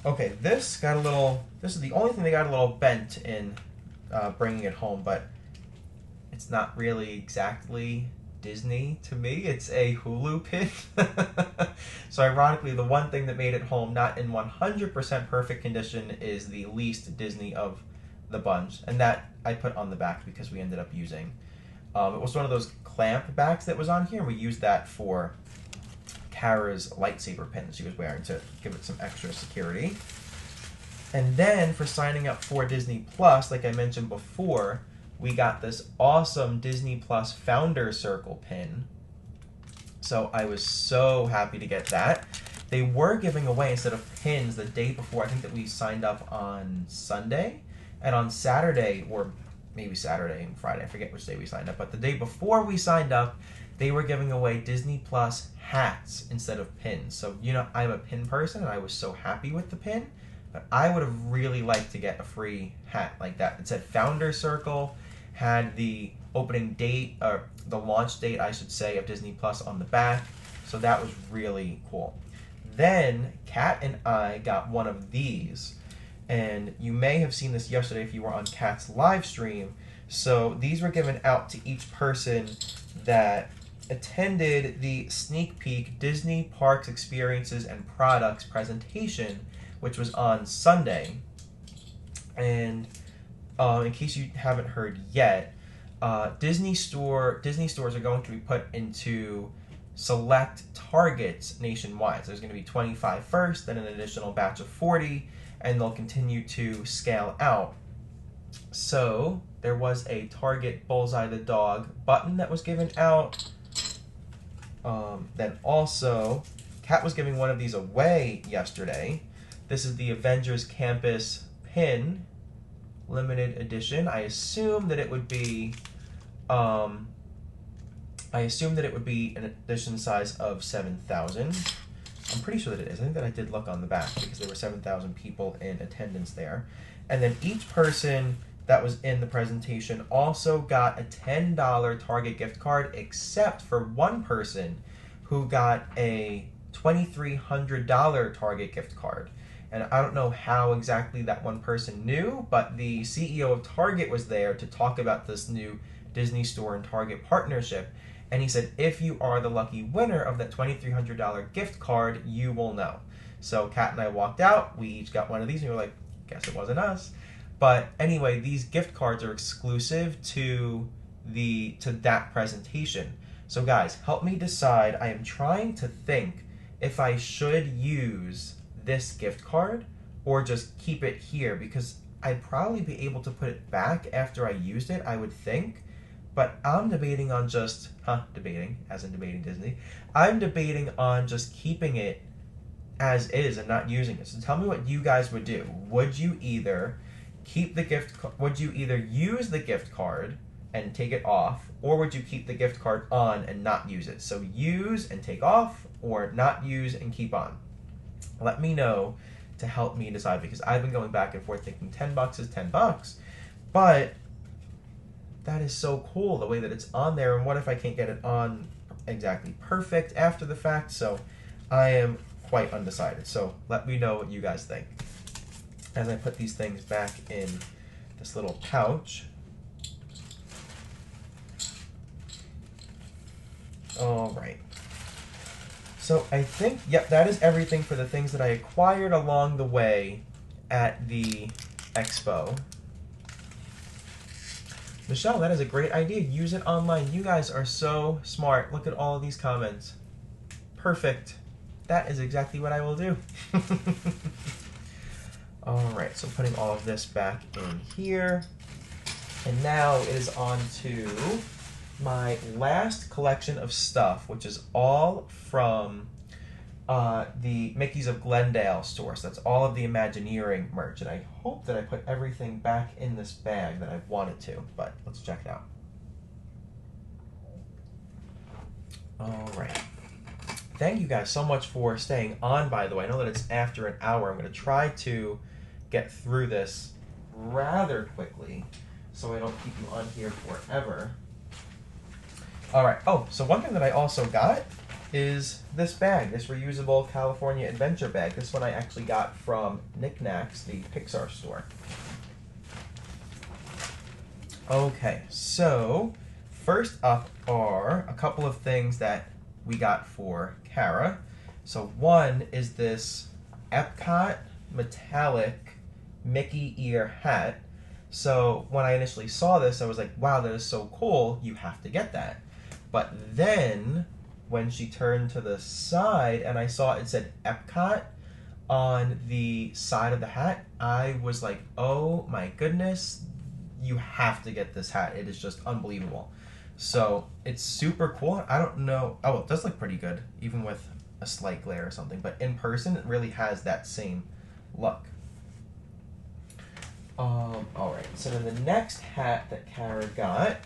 A: okay, this got a little, this is the only thing they got a little bent in bringing it home, but it's not really exactly Disney to me. It's a Hulu pin. So ironically, the one thing that made it home not in 100% perfect condition is the least Disney of the bunch, and that I put on the back because we ended up using. It was one of those clamp backs that was on here, and we used that for Kara's lightsaber pin that she was wearing to give it some extra security. And then for signing up for Disney Plus, like I mentioned before, we got this awesome Disney Plus Founder Circle pin. So I was so happy to get that. They were giving away, instead of pins, the day before, I think that we signed up on Sunday, and on Saturday, or maybe Saturday and Friday, I forget which day we signed up, but the day before we signed up, they were giving away Disney Plus hats instead of pins. So, you know, I'm a pin person, and I was so happy with the pin, but I would have really liked to get a free hat like that. It said Founder Circle, had the opening date, or the launch date, I should say, of Disney Plus on the back, so that was really cool. Then Kat and I got one of these. And you may have seen this yesterday if you were on Kat's live stream. So these were given out to each person that attended the Sneak Peek Disney Parks Experiences and Products presentation, which was on Sunday. And in case you haven't heard yet, Disney stores are going to be put into select Targets nationwide. So there's going to be 25 first, then an additional batch of 40, and they'll continue to scale out. So there was a Target Bullseye the Dog button that was given out. Then also, Kat was giving one of these away yesterday. This is the Avengers Campus pin, limited edition. I assume that it would be an edition size of 7,000. I'm pretty sure that it is. I think that I did look on the back because there were 7,000 people in attendance there. And then each person that was in the presentation also got a $10 Target gift card, except for one person who got a $2,300 Target gift card. And I don't know how exactly that one person knew, but the CEO of Target was there to talk about this new Disney Store and Target partnership. And he said, if you are the lucky winner of that $2,300 gift card, you will know. So Kat and I walked out. We each got one of these, and we were like, guess it wasn't us. But anyway, these gift cards are exclusive to that presentation. So guys, help me decide. I am trying to think if I should use this gift card or just keep it here, because I'd probably be able to put it back after I used it, I would think. But I'm debating on just, debating, as in debating Disney, I'm debating on just keeping it as is and not using it. So tell me what you guys would do. Would you either use the gift card and take it off, or would you keep the gift card on and not use it? So use and take off, or not use and keep on. Let me know to help me decide, because I've been going back and forth thinking $10 is $10, but that is so cool the way that it's on there. And what if I can't get it on exactly perfect after the fact? So I am quite undecided. So let me know what you guys think as I put these things back in this little pouch. All right. So I think, yep, that is everything for the things that I acquired along the way at the expo. Michelle, that is a great idea. Use it online. You guys are so smart. Look at all of these comments. Perfect. That is exactly what I will do. All right, so putting all of this back in here. And now it is on to my last collection of stuff, which is all from the Mickey's of Glendale store. So that's all of the Imagineering merch. And I hope that I put everything back in this bag that I wanted to, but let's check it out. All right. Thank you guys so much for staying on, by the way. I know that it's after an hour. I'm going to try to get through this rather quickly so I don't keep you on here forever. All right. Oh, so one thing that I also got is this bag, this reusable California Adventure bag. This one I actually got from Knickknacks, the Pixar store. Okay, so first up are a couple of things that we got for Kara. So one is this Epcot metallic Mickey ear hat. So when I initially saw this, I was like, wow, that is so cool. You have to get that. But then when she turned to the side and I saw it said Epcot on the side of the hat, I was like, oh my goodness, you have to get this hat. It is just unbelievable. So it's super cool. I don't know. Oh, it does look pretty good, even with a slight glare or something. But in person, it really has that same look. All right. So then the next hat that Kara got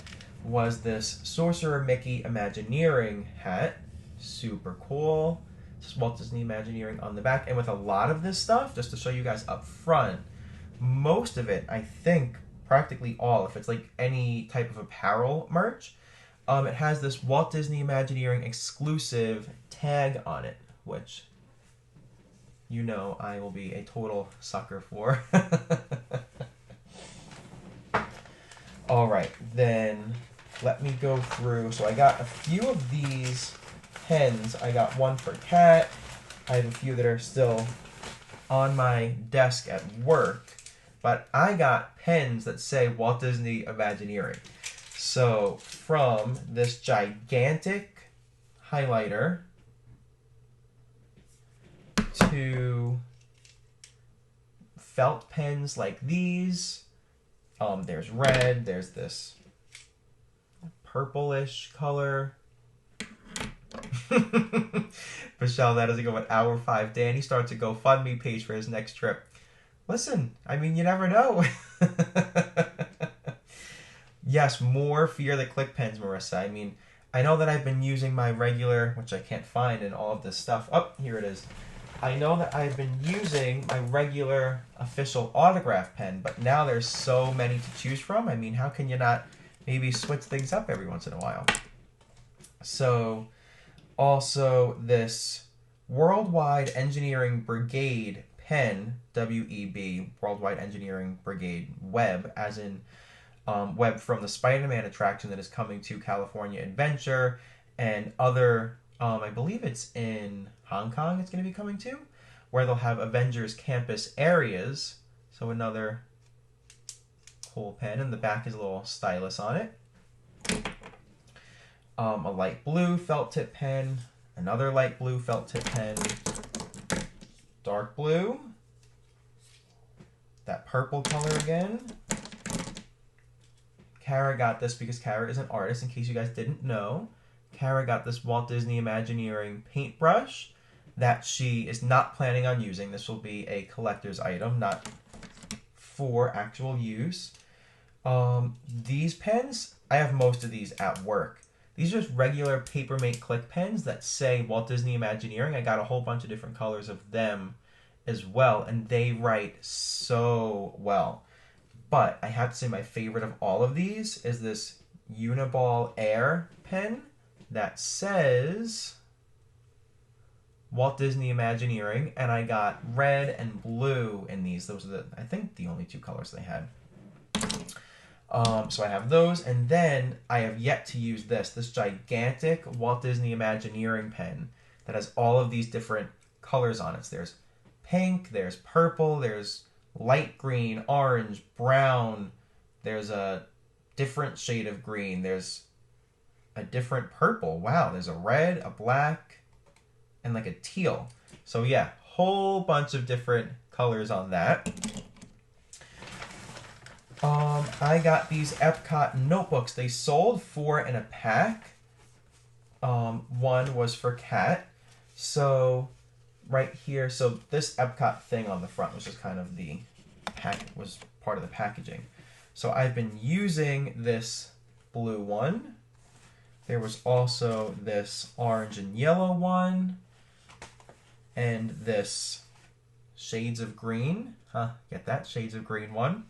A: was this Sorcerer Mickey Imagineering hat. Super cool. Just Walt Disney Imagineering on the back. And with a lot of this stuff, just to show you guys up front, most of it, I think, practically all, if it's like any type of apparel merch, it has this Walt Disney Imagineering exclusive tag on it, which you know I will be a total sucker for. All right, then let me go through. So I got a few of these pens. I got one for Kat. I have a few that are still on my desk at work. But I got pens that say Walt Disney Imagineering. So from this gigantic highlighter to felt pens like these. There's red, there's this purplish color. Michelle, that doesn't go at hour 5. Danny starts a GoFundMe page for his next trip. Listen, I mean, you never know. Yes, more Fear the Click pens, Marissa. I mean, I know that I've been using my regular, which I can't find in all of this stuff. Oh, here it is. I know that I've been using my regular official autograph pen, but now there's so many to choose from. I mean, how can you not maybe switch things up every once in a while? So, also this Worldwide Engineering Brigade pen, WEB, Worldwide Engineering Brigade Web, as in Web from the Spider-Man attraction that is coming to California Adventure and other, I believe it's in Hong Kong it's going to be coming to, where they'll have Avengers campus areas. So another cool pen, and the back is a little stylus on it. A light blue felt tip pen, another light blue felt tip pen, dark blue, that purple color again. Kara got this because Kara is an artist, in case you guys didn't know. Kara got this Walt Disney Imagineering paintbrush that she is not planning on using. This will be a collector's item, not for actual use. These pens, I have most of these at work. These are just regular Papermate Click pens that say Walt Disney Imagineering. I got a whole bunch of different colors of them as well, and they write so well. But I have to say my favorite of all of these is this Uniball Air pen that says Walt Disney Imagineering, and I got red and blue in these. Those are I think the only 2 colors they had. So I have those, and then I have yet to use this gigantic Walt Disney Imagineering pen that has all of these different colors on it. So there's pink, there's purple, there's light green, orange, brown, there's a different shade of green, there's a different purple. Wow, there's a red, a black, and like a teal. So yeah, whole bunch of different colors on that. I got these Epcot notebooks. They sold 4 in a pack. One was for Kat. So right here, so this Epcot thing on the front was just kind of was part of the packaging. So I've been using this blue one. There was also this orange and yellow one, and this shades of green. Get that? Shades of green one.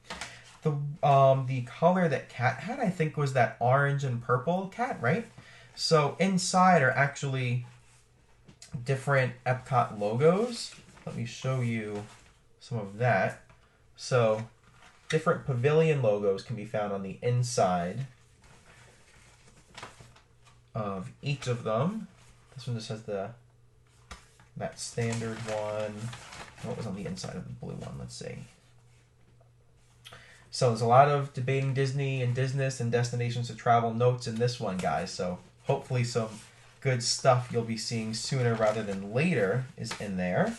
A: The color that Kat had, I think, was that orange and purple. Kat, right? So inside are actually different Epcot logos. Let me show you some of that. So different pavilion logos can be found on the inside of each of them. This one just has that standard one. What was on the inside of the blue one? Let's see. So there's a lot of debating Disney and Disney and destinations to travel notes in this one, guys. So hopefully some good stuff you'll be seeing sooner rather than later is in there.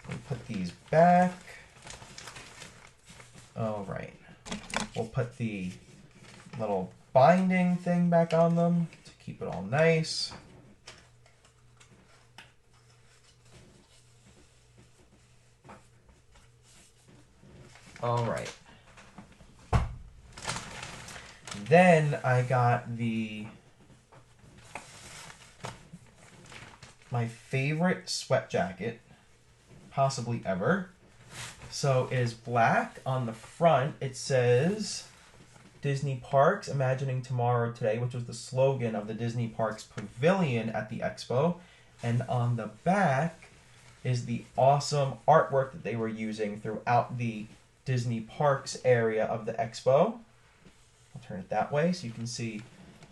A: We'll put these back. All right. We'll put the little binding thing back on them to keep it all nice. All right. Then I got my favorite sweat jacket, possibly ever. So it is black. On the front, it says Disney Parks, Imagining Tomorrow Today, which was the slogan of the Disney Parks Pavilion at the Expo. And on the back, is the awesome artwork that they were using throughout the Disney Parks area of the expo. I'll turn it that way so you can see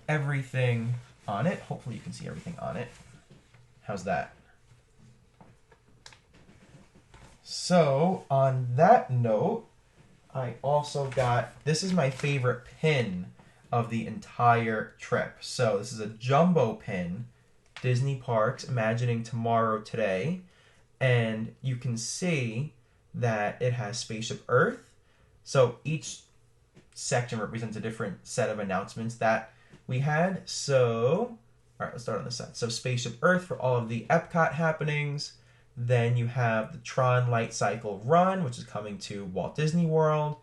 A: everything on it. Hopefully you can see everything on it. How's that? So on that note, I also got, this is my favorite pin of the entire trip. So this is a jumbo pin, Disney Parks, Imagining Tomorrow Today. And you can see that it has Spaceship Earth. So each section represents a different set of announcements that we had. So, all right, let's start on this side. So Spaceship Earth for all of the Epcot happenings. Then you have the Tron Light Cycle Run, which is coming to Walt Disney World.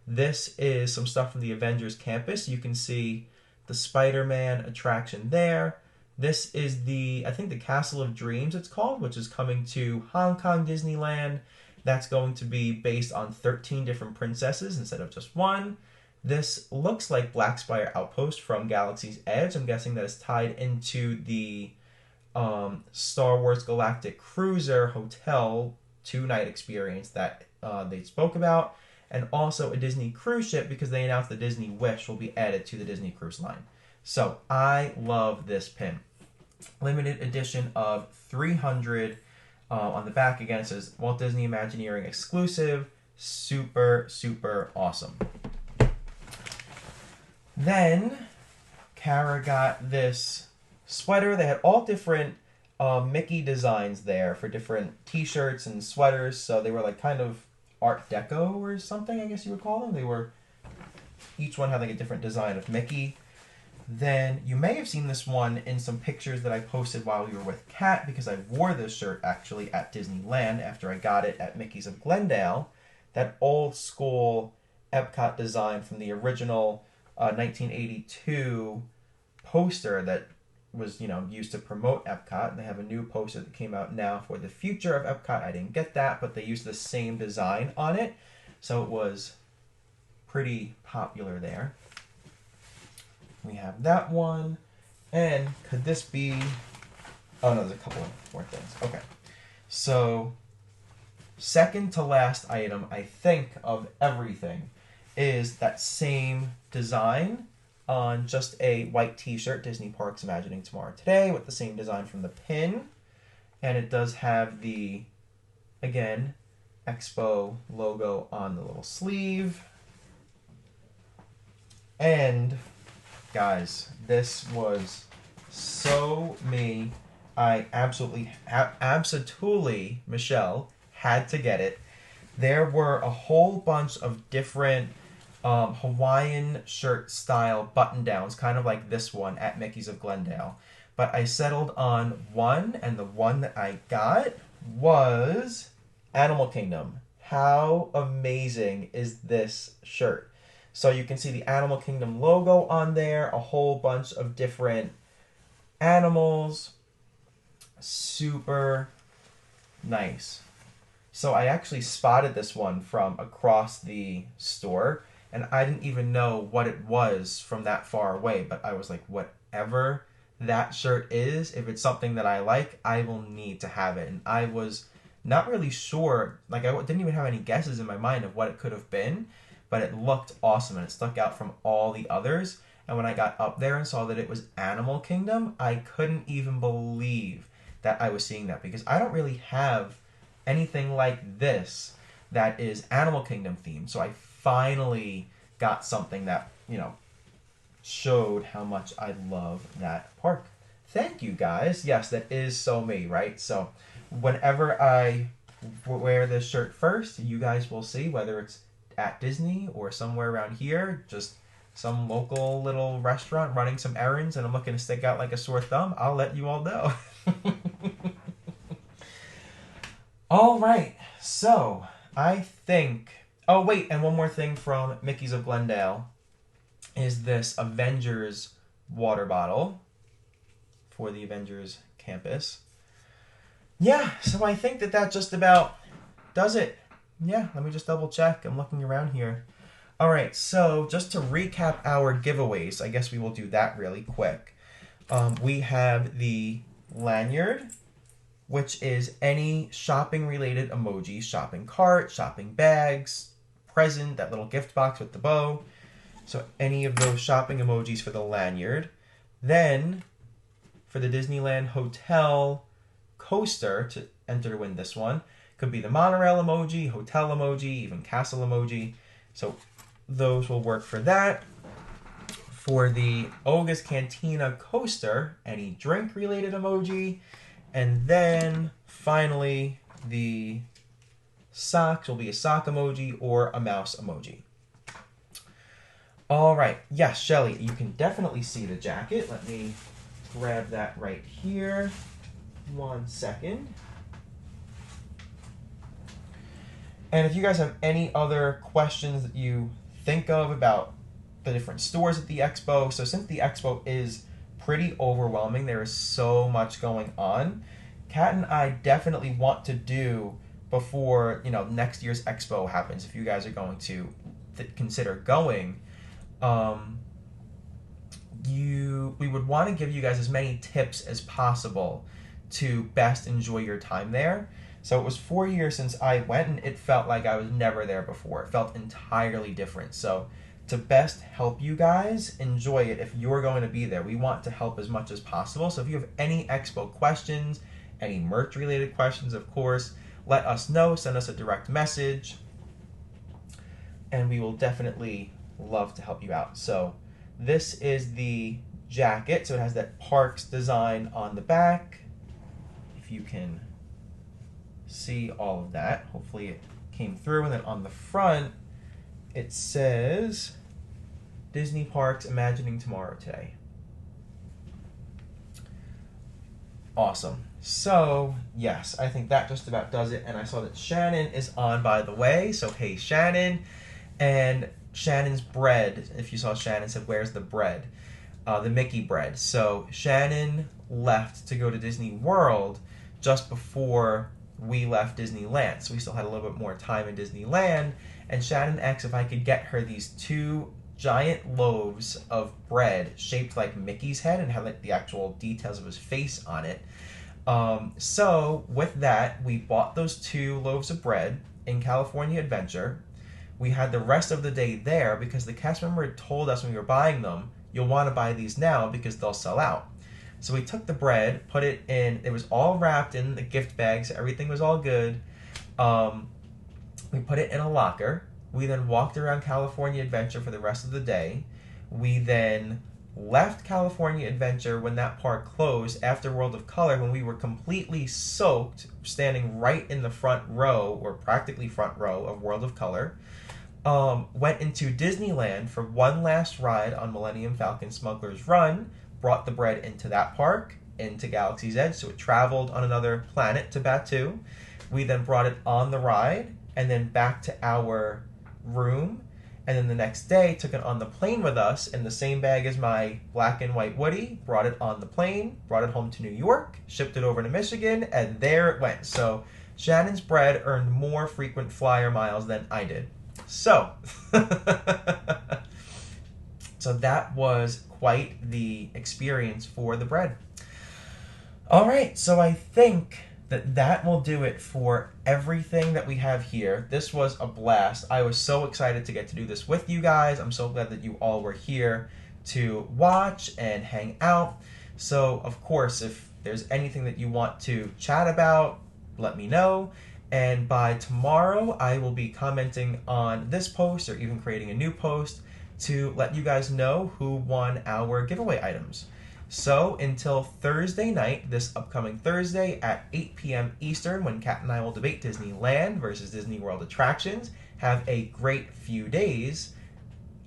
A: This is some stuff from the Avengers campus. You can see the Spider-Man attraction there. This is the, I think the Castle of Dreams it's called, which is coming to Hong Kong Disneyland. That's going to be based on 13 different princesses instead of just one. This looks like Black Spire Outpost from Galaxy's Edge. I'm guessing that it's tied into the Star Wars Galactic Cruiser Hotel 2-night experience that they spoke about. And also a Disney cruise ship because they announced the Disney Wish will be added to the Disney Cruise Line. So I love this pin. Limited edition of 300. On the back, again, it says Walt Disney Imagineering exclusive. Super, super awesome. Then, Kara got this sweater. They had all different Mickey designs there for different t-shirts and sweaters. So they were like kind of Art Deco or something, I guess you would call them. They were, each one had like a different design of Mickey. Then you may have seen this one in some pictures that I posted while we were with Kat because I wore this shirt actually at Disneyland after I got it at Mickey's of Glendale. That old school Epcot design from the original 1982 poster that was, used to promote Epcot. They have a new poster that came out now for the future of Epcot. I didn't get that, but they used the same design on it. So it was pretty popular there. We have that one. And could this be... Oh, no, there's a couple more things. Okay. So, second to last item, I think, of everything is that same design on just a white t-shirt, Disney Parks Imagining Tomorrow Today, with the same design from the pin. And it does have the, again, Expo logo on the little sleeve. And, guys, this was so me. I absolutely, Michelle, had to get it. There were a whole bunch of different Hawaiian shirt style button downs, kind of like this one at Mickey's of Glendale. But I settled on one, and the one that I got was Animal Kingdom. How amazing is this shirt? So you can see the Animal Kingdom logo on there, a whole bunch of different animals. Super nice. So I actually spotted this one from across the store, and I didn't even know what it was from that far away, but I was like, whatever that shirt is, if it's something that I like, I will need to have it. And I was not really sure, like I didn't even have any guesses in my mind of what it could have been, but it looked awesome and it stuck out from all the others. And when I got up there and saw that it was Animal Kingdom, I couldn't even believe that I was seeing that, because I don't really have anything like this that is Animal Kingdom themed. So I finally got something that, showed how much I love that park. Thank you, guys. Yes, that is so me, right? So whenever I wear this shirt first, you guys will see whether it's at Disney or somewhere around here, just some local little restaurant running some errands, and I'm looking to stick out like a sore thumb, I'll let you all know. All right, so I think... Oh, wait, and one more thing from Mickey's of Glendale is this Avengers water bottle for the Avengers campus. Yeah, so I think that just about does it. Yeah, let me just double check. I'm looking around here. All right, so just to recap our giveaways, I guess we will do that really quick. We have the lanyard which is any shopping related emojis, shopping cart, shopping bags, present, that little gift box with the bow. So any of those shopping emojis for the lanyard. Then for the Disneyland Hotel coaster, to enter to win this one, could be the monorail emoji, hotel emoji, even castle emoji. So those will work for that. For the Oga's Cantina coaster, any drink related emoji. And then finally the socks will be a sock emoji or a mouse emoji. All right, yes, Shelly, you can definitely see the jacket. Let me grab that right here. 1 second. And if you guys have any other questions that you think of about the different stores at the expo, so since the expo is pretty overwhelming, there is so much going on, Kat and I definitely want to do before next year's expo happens, if you guys are going to consider going, we would want to give you guys as many tips as possible to best enjoy your time there. So it was 4 years since I went, and it felt like I was never there before. It felt entirely different. So to best help you guys enjoy it, if you're going to be there, we want to help as much as possible. So if you have any expo questions, any merch related questions, of course, let us know. Send us a direct message, and we will definitely love to help you out. So this is the jacket. So it has that Parks design on the back. If you can see all of that, hopefully it came through. And then on the front, it says Disney Parks Imagining Tomorrow Today. Awesome. So yes, I think that just about does it. And I saw that Shannon is on, by the way. So hey, Shannon. And Shannon's bread, if you saw Shannon said, where's the bread? The Mickey bread. So Shannon left to go to Disney World just before we left Disneyland. So we still had a little bit more time in Disneyland. And Shannon asked if I could get her these 2 giant loaves of bread shaped like Mickey's head and had like the actual details of his face on it. So with that, we bought those 2 loaves of bread in California Adventure. We had the rest of the day there because the cast member had told us when we were buying them, you'll want to buy these now because they'll sell out. So we took the bread, put it in, it was all wrapped in the gift bags, everything was all good. We put it in a locker. We then walked around California Adventure for the rest of the day. We then left California Adventure when that park closed after World of Color, when we were completely soaked, standing right in the front row, or practically front row, of World of Color. Went into Disneyland for one last ride on Millennium Falcon Smuggler's Run, brought the bread into that park, into Galaxy's Edge, so it traveled on another planet to Batuu. We then brought it on the ride, and then back to our room, and then the next day took it on the plane with us in the same bag as my black and white Woody, brought it on the plane, brought it home to New York, shipped it over to Michigan, and there it went. So Shannon's bread earned more frequent flyer miles than I did. So, so that was quite the experience for the bread. All right, so I think that will do it for everything that we have here. This was a blast. I was so excited to get to do this with you guys. I'm so glad that you all were here to watch and hang out. So, of course, if there's anything that you want to chat about, let me know. And by tomorrow, I will be commenting on this post or even creating a new post to let you guys know who won our giveaway items. So until Thursday night, this upcoming Thursday at 8 p.m. Eastern, when Kat and I will debate Disneyland versus Disney World attractions, have a great few days.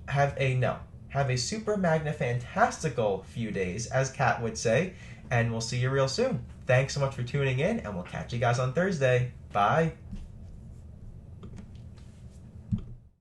A: Have a super magna fantastical few days, as Kat would say, and we'll see you real soon. Thanks so much for tuning in, and we'll catch you guys on Thursday. Bye.